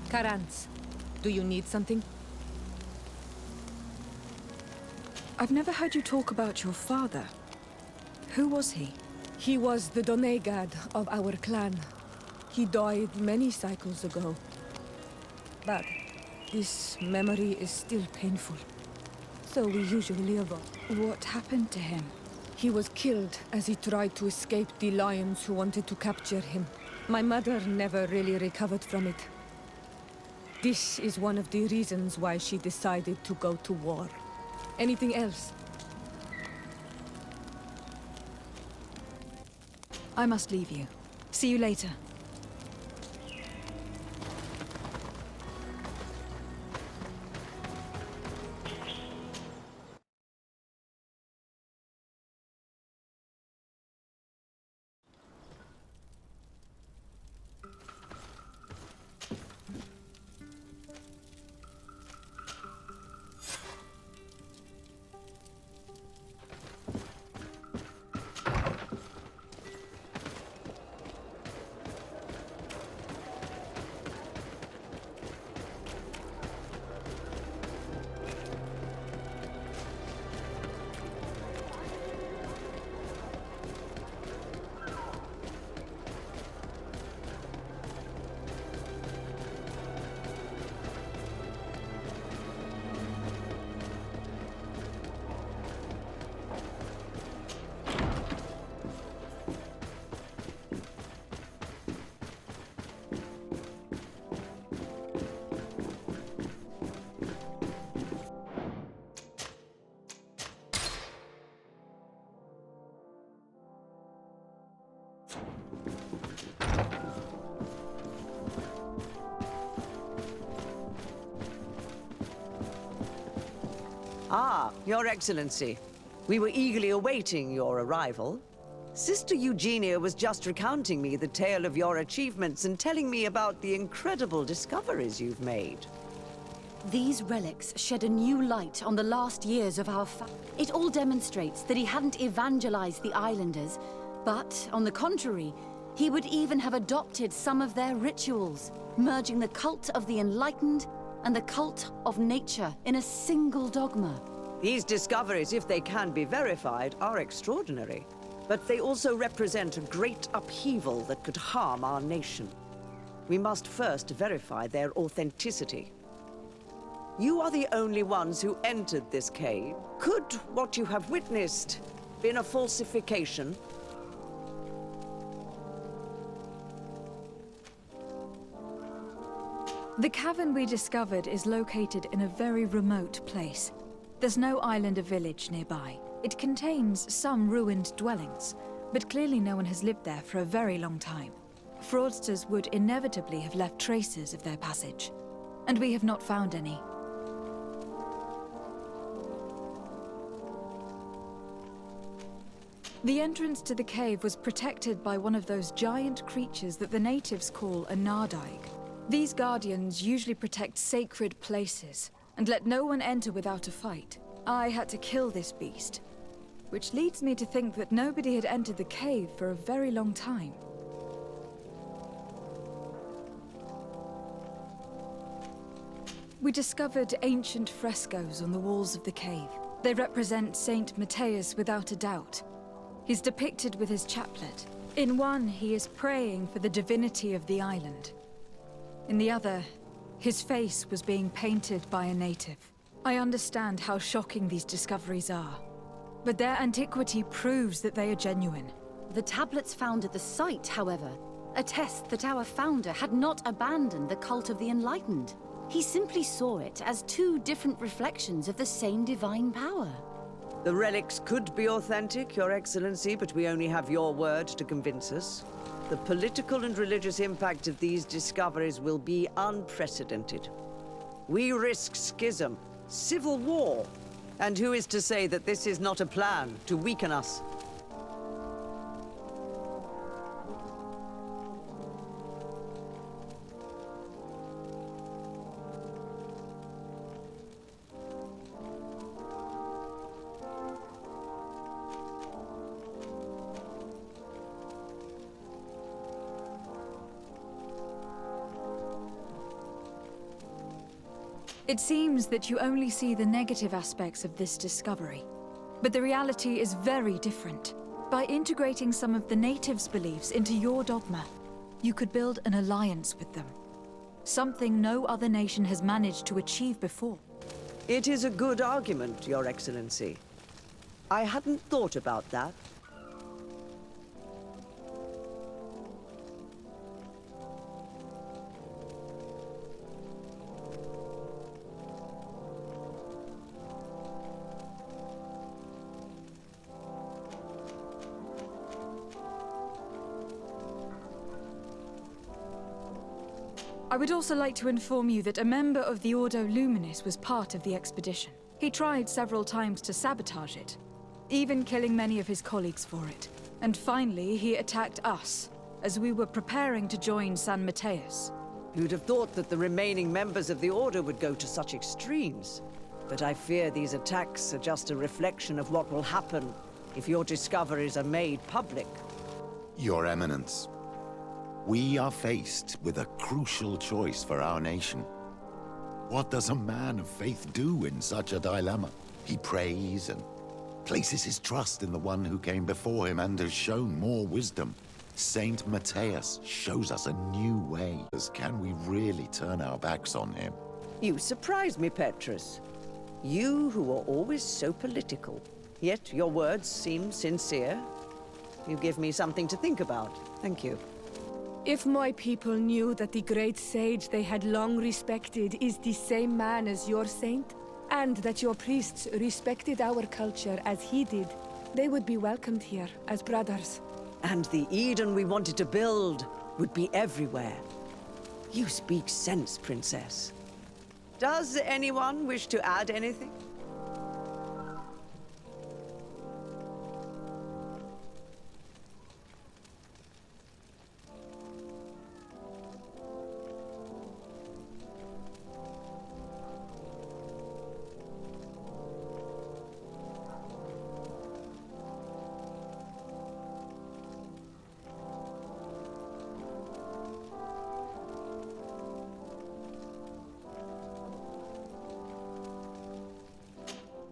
Karans, do you need something? I've never heard you talk about your father. Who was he? He was the Donegad of our clan. He died many cycles ago. But this memory is still painful. So we usually avoid. What happened to him? He was killed as he tried to escape the lions who wanted to capture him. My mother never really recovered from it. This is one of the reasons why she decided to go to war. Anything else? I must leave you. See you later. Ah, Your Excellency. We were eagerly awaiting your arrival. Sister Eugenia was just recounting me the tale of your achievements and telling me about the incredible discoveries you've made. These relics shed a new light on the last years of our It all demonstrates that he hadn't evangelized the islanders, but, on the contrary, he would even have adopted some of their rituals, merging the cult of the enlightened and the cult of nature in a single dogma. These discoveries, if they can be verified, are extraordinary. But they also represent a great upheaval that could harm our nation. We must first verify their authenticity. You are the only ones who entered this cave. Could what you have witnessed been a falsification? The cavern we discovered is located in a very remote place. There's no island or village nearby. It contains some ruined dwellings, but clearly no one has lived there for a very long time. Fraudsters would inevitably have left traces of their passage, and we have not found any. The entrance to the cave was protected by one of those giant creatures that the natives call a nardaig. These guardians usually protect sacred places and let no one enter without a fight. I had to kill this beast, which leads me to think that nobody had entered the cave for a very long time. We discovered ancient frescoes on the walls of the cave. They represent Saint Matthias without a doubt. He's depicted with his chaplet. In one, he is praying for the divinity of the island. In the other, his face was being painted by a native. I understand how shocking these discoveries are, but their antiquity proves that they are genuine. The tablets found at the site, however, attest that our founder had not abandoned the cult of the enlightened. He simply saw it as two different reflections of the same divine power. The relics could be authentic, Your Excellency, but we only have your word to convince us. The political and religious impact of these discoveries will be unprecedented. We risk schism, civil war, and who is to say that this is not a plan to weaken us? It seems that you only see the negative aspects of this discovery. But the reality is very different. By integrating some of the natives' beliefs into your dogma, you could build an alliance with them. Something no other nation has managed to achieve before. It is a good argument, Your Excellency. I hadn't thought about that. I would also like to inform you that a member of the Ordo Luminis was part of the expedition. He tried several times to sabotage it, even killing many of his colleagues for it. And finally, he attacked us, as we were preparing to join San Mateus. You'd have thought that the remaining members of the Order would go to such extremes. But I fear these attacks are just a reflection of what will happen if your discoveries are made public. Your Eminence, we are faced with a crucial choice for our nation. What does a man of faith do in such a dilemma? He prays and places his trust in the one who came before him and has shown more wisdom. Saint Mateus shows us a new way. Can we really turn our backs on him? You surprise me, Petrus. You who are always so political. Yet your words seem sincere. You give me something to think about. Thank you. If my people knew that the great sage they had long respected is the same man as your saint, and that your priests respected our culture as he did, they would be welcomed here as brothers. And the Eden we wanted to build would be everywhere. You speak sense, Princess. Does anyone wish to add anything?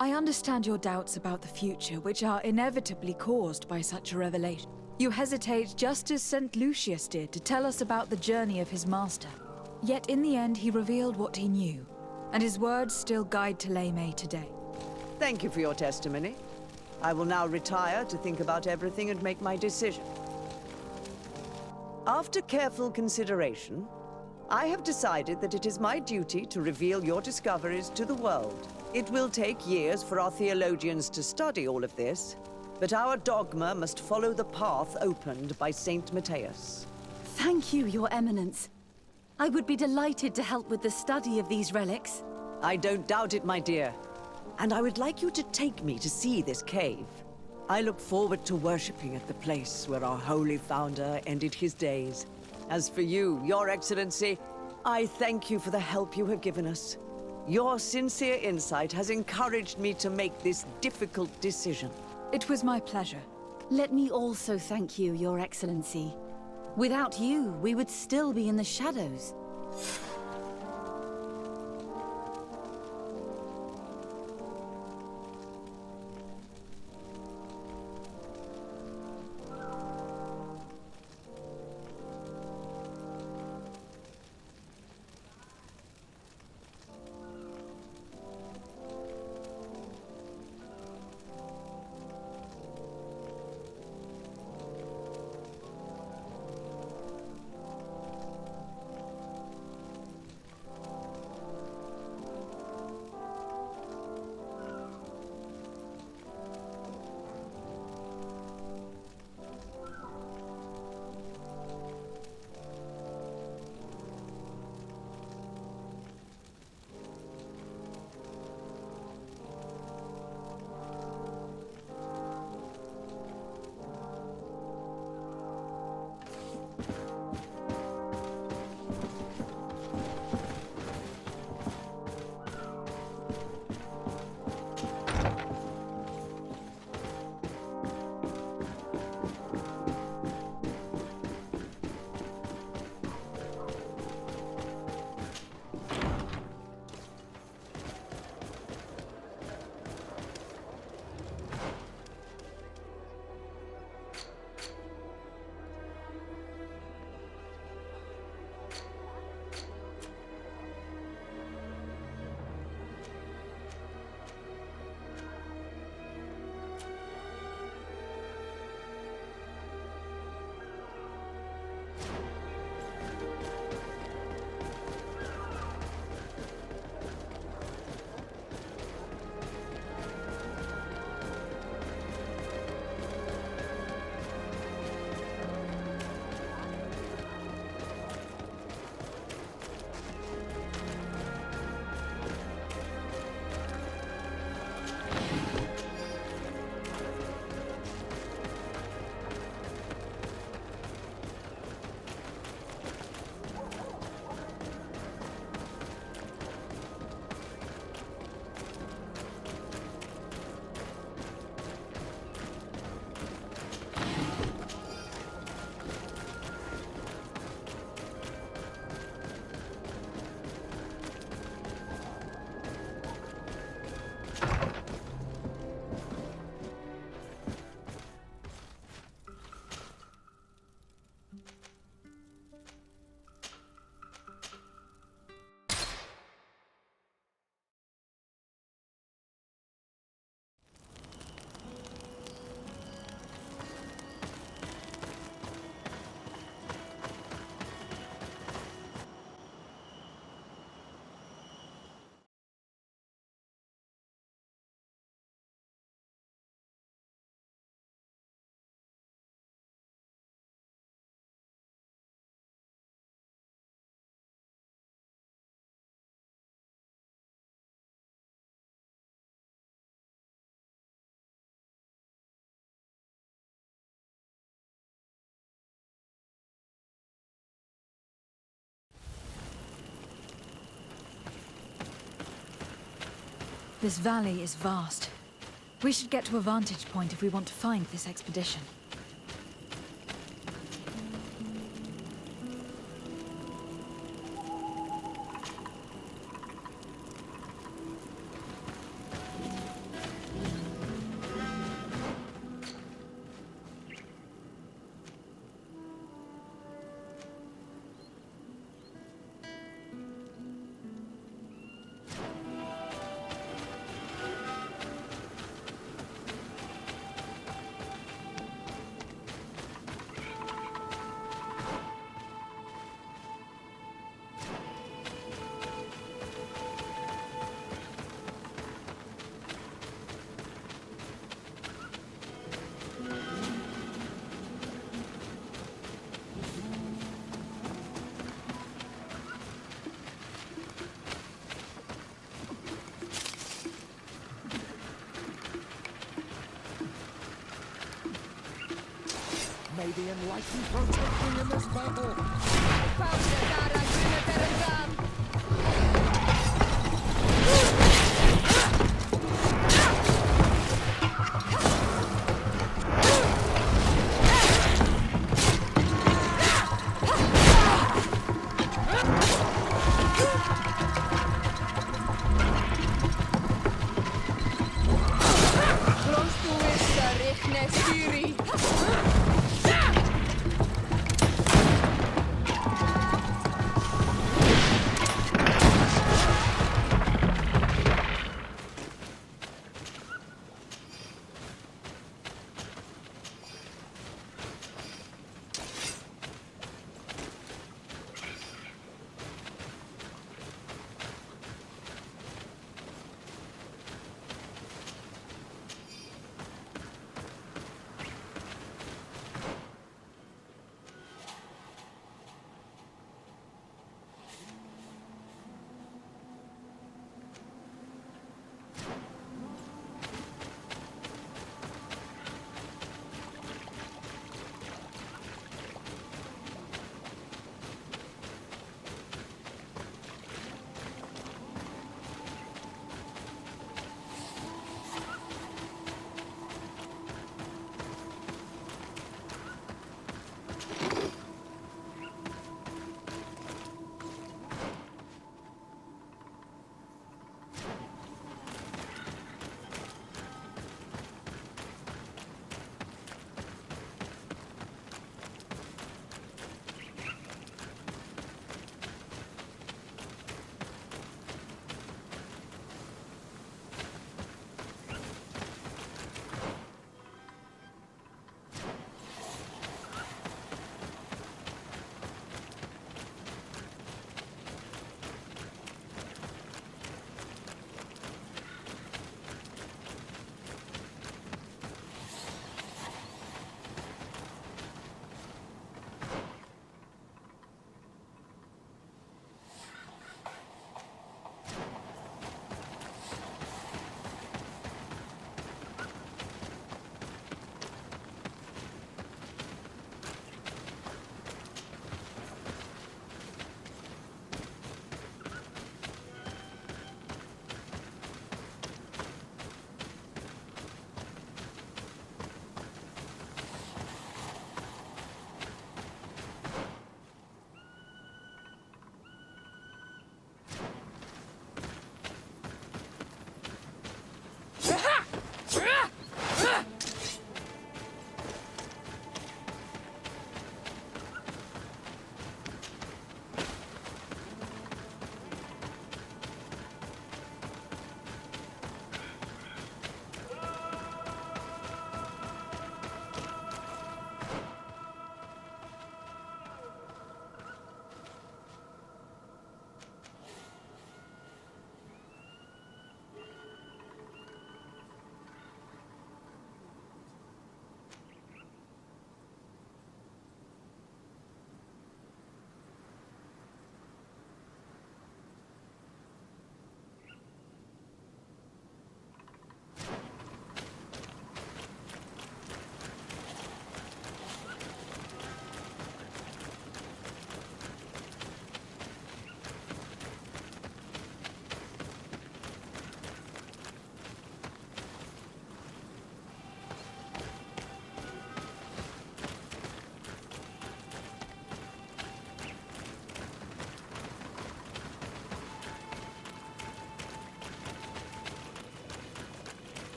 I understand your doubts about the future, which are inevitably caused by such a revelation. You hesitate just as St. Lucius did to tell us about the journey of his master. Yet in the end, he revealed what he knew, and his words still guide Ptolemy today. Thank you for your testimony. I will now retire to think about everything and make my decision. After careful consideration, I have decided that it is my duty to reveal your discoveries to the world. It will take years for our theologians to study all of this, but our dogma must follow the path opened by Saint Mateus. Thank you, Your Eminence. I would be delighted to help with the study of these relics. I don't doubt it, my dear. And I would like you to take me to see this cave. I look forward to worshipping at the place where our holy founder ended his days. As for you, Your Excellency, I thank you for the help you have given us. Your sincere insight has encouraged me to make this difficult decision. It was my pleasure. Let me also thank you, Your Excellency. Without you, we would still be in the shadows. This valley is vast. We should get to a vantage point if we want to find this expedition. May the enlightened protect me in this battle!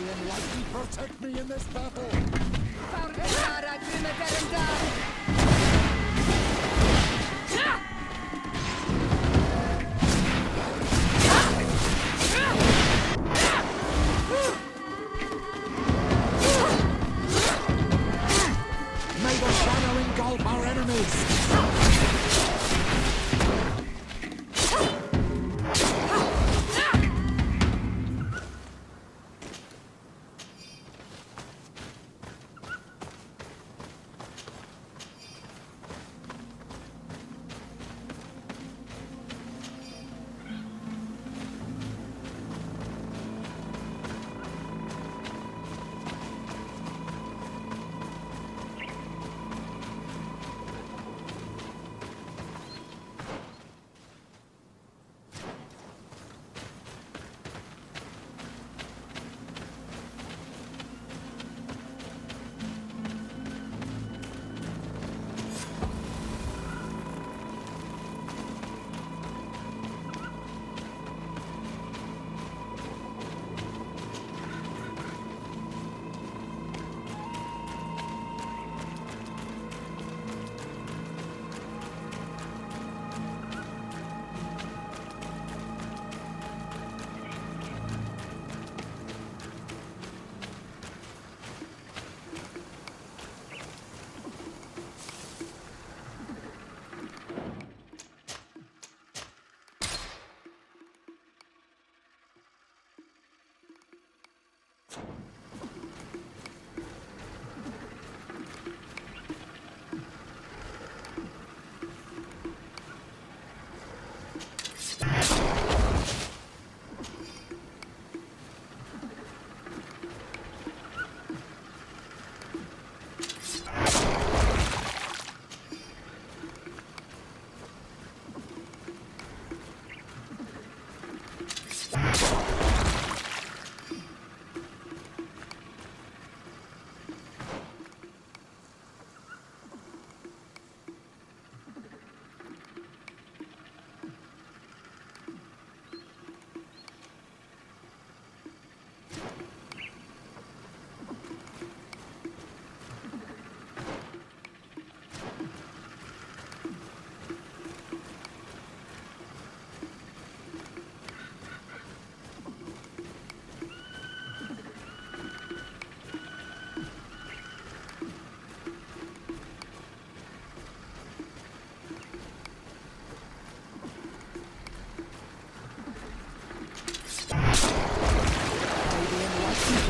the enlightened protect me in this battle! May the shadow engulf our enemies!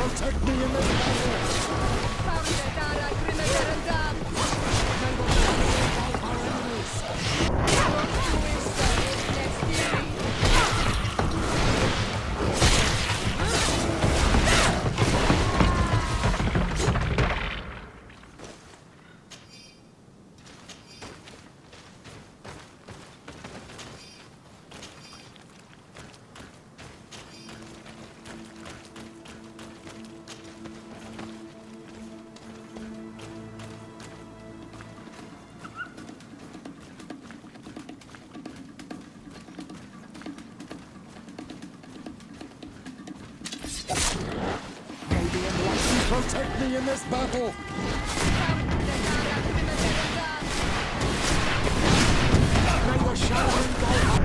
Protect me in this battle! Protect me in this battle! May the shadow engulf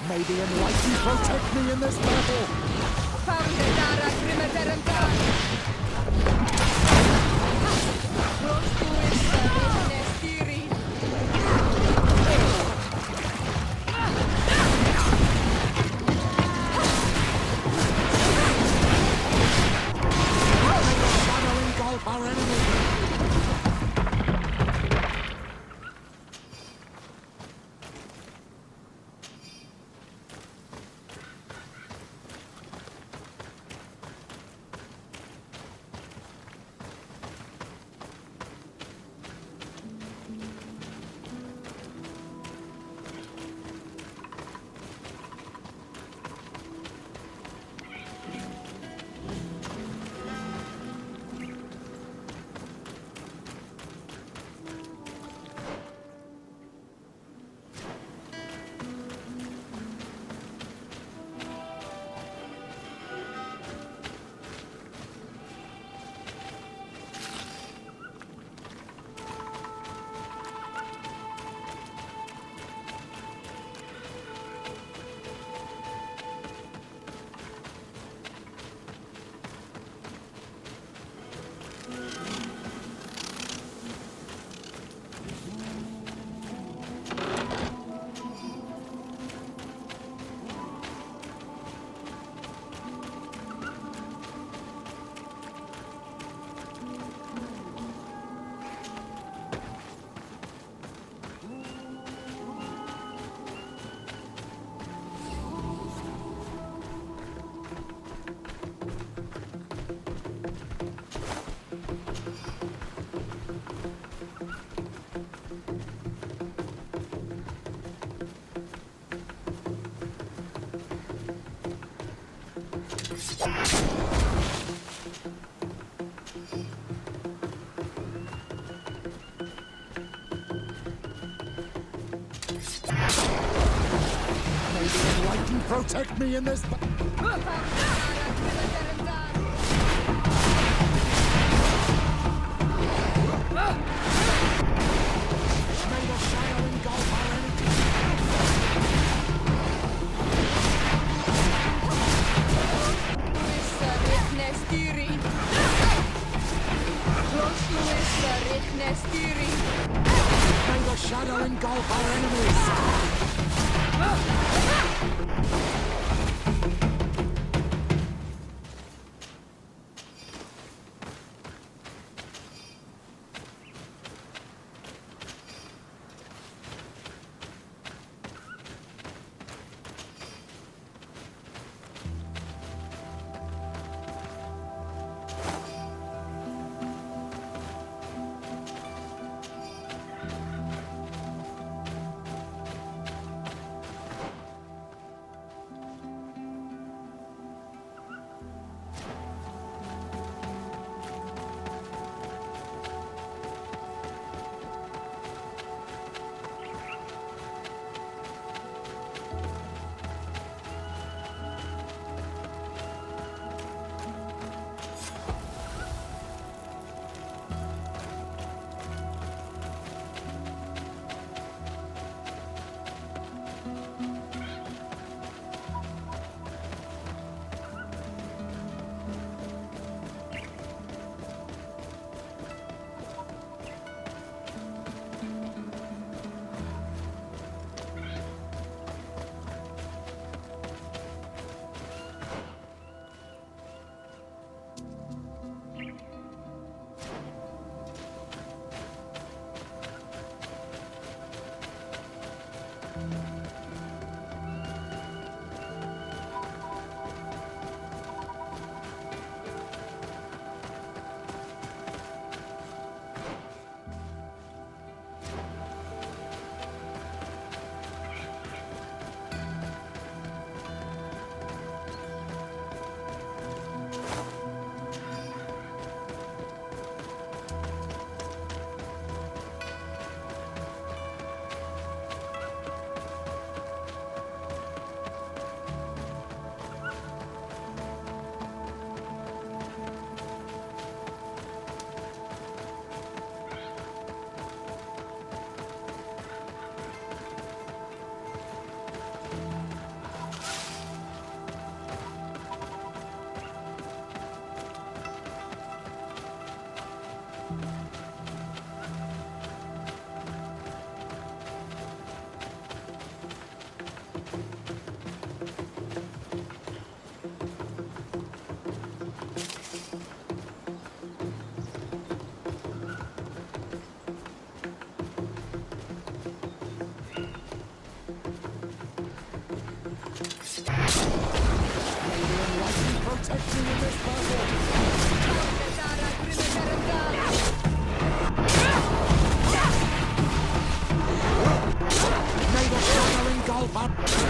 May the enlightened protect me in this battle! Shadow engulf our enemy! May the enlightened protect me in this battle! May the shadow engulf our enemy! May the shadow engulf our enemies! losing in this battle. May the shadow engulf us.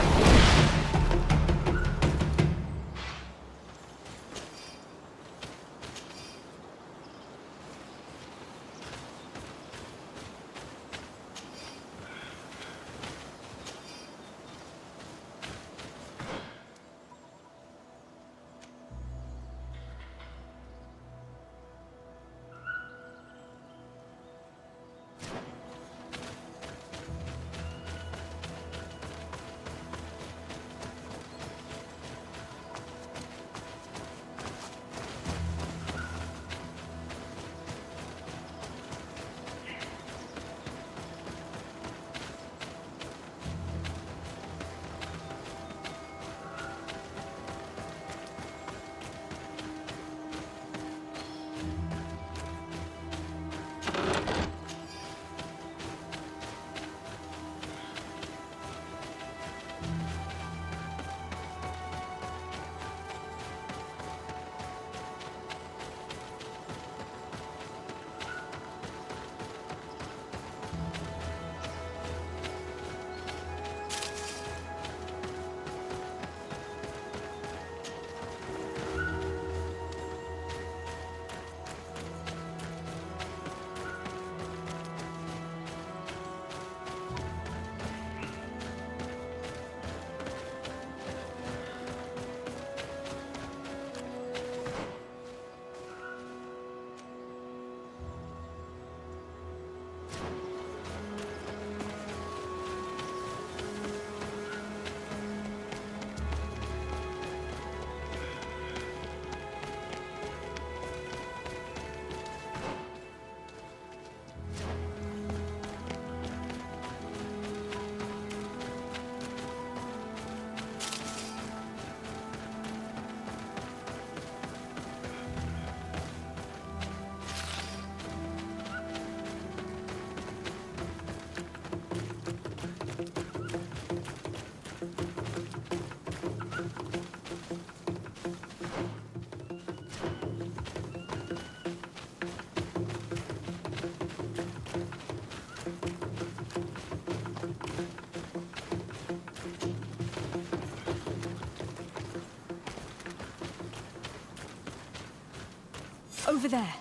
Over there.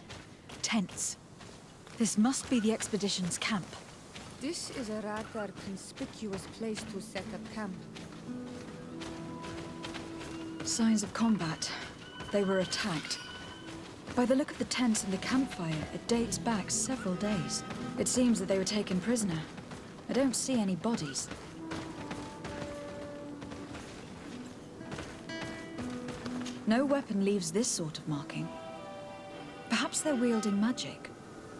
Tents. This must be the expedition's camp. This is a rather conspicuous place to set up camp. Signs of combat. They were attacked. By the look of the tents and the campfire, it dates back several days. It seems that they were taken prisoner. I don't see any bodies. No weapon leaves this sort of marking. Perhaps they're wielding magic.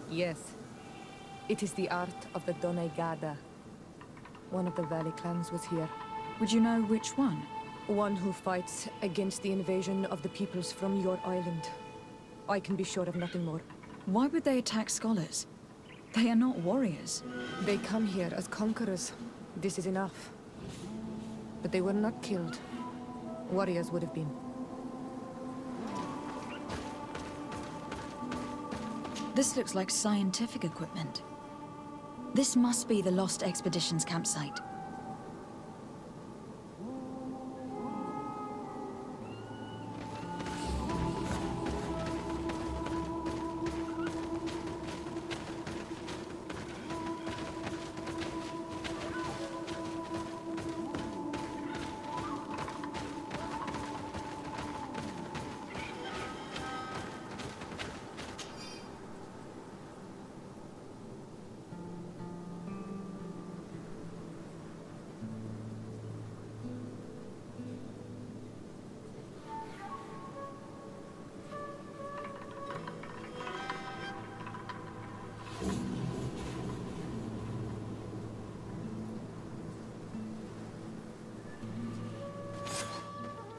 Yes. It is the art of the Doneigada. One of the Valley clans was here. Would you know which one? One who fights against the invasion of the peoples from your island. I can be sure of nothing more. Why would they attack scholars? They are not warriors. They come here as conquerors. This is enough. But they were not killed. Warriors would have been. This looks like scientific equipment. This must be the Lost Expedition's campsite.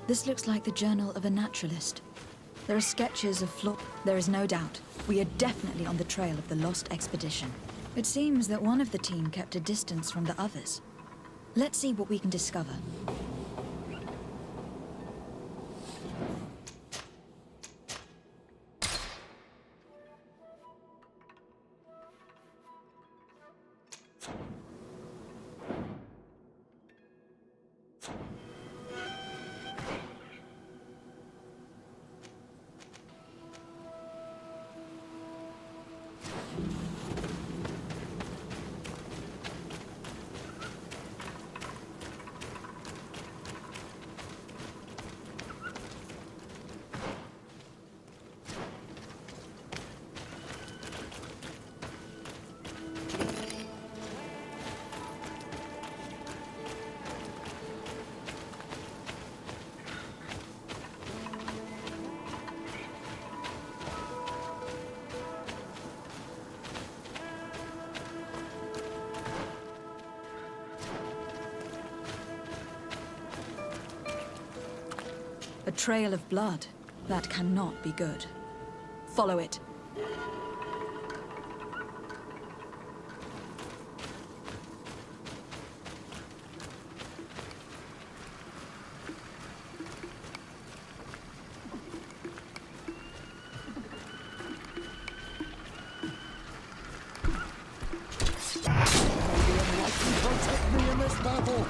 This looks like the journal of a naturalist. There are sketches of There is no doubt. We are definitely on the trail of the Lost Expedition. It seems that one of the team kept a distance from the others. Let's see what we can discover. A trail of blood. That cannot be good. Follow it. Protect me in this battle!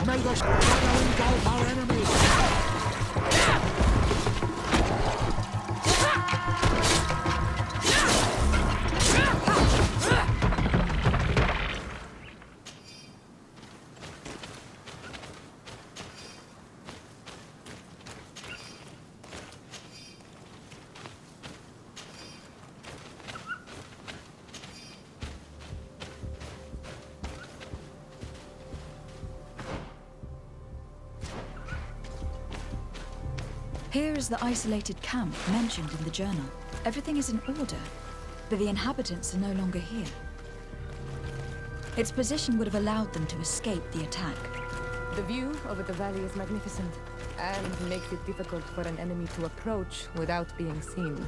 May the shadow engulf our enemies! Here is the isolated camp mentioned in the journal. Everything is in order, but the inhabitants are no longer here. Its position would have allowed them to escape the attack. The view over the valley is magnificent, and makes it difficult for an enemy to approach without being seen.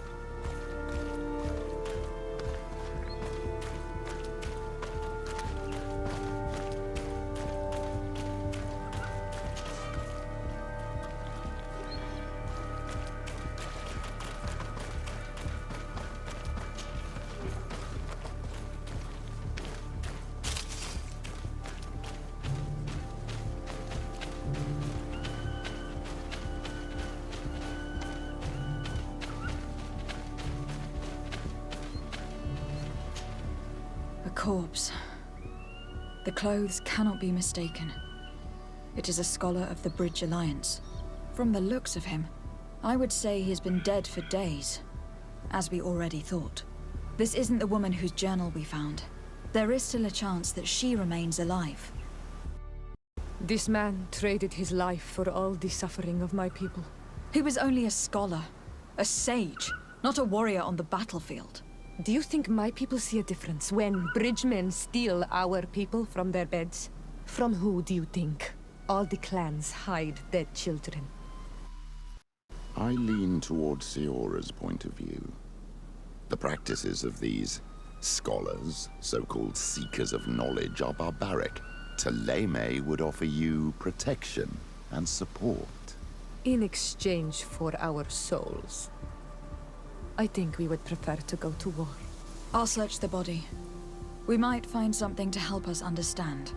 Corpse. The clothes cannot be mistaken. It is a scholar of the Bridge Alliance. From the looks of him, I would say he has been dead for days, as we already thought. This isn't the woman whose journal we found. There is still a chance that she remains alive. This man traded his life for all the suffering of my people. He was only a scholar, a sage, not a warrior on the battlefield. Do you think my people see a difference when bridgemen steal our people from their beds? From who do you think all the clans hide their children? I lean towards Siora's point of view. The practices of these scholars, so-called seekers of knowledge, are barbaric. Teleme would offer you protection and support. In exchange for our souls. I think we would prefer to go to war. I'll search the body. We might find something to help us understand.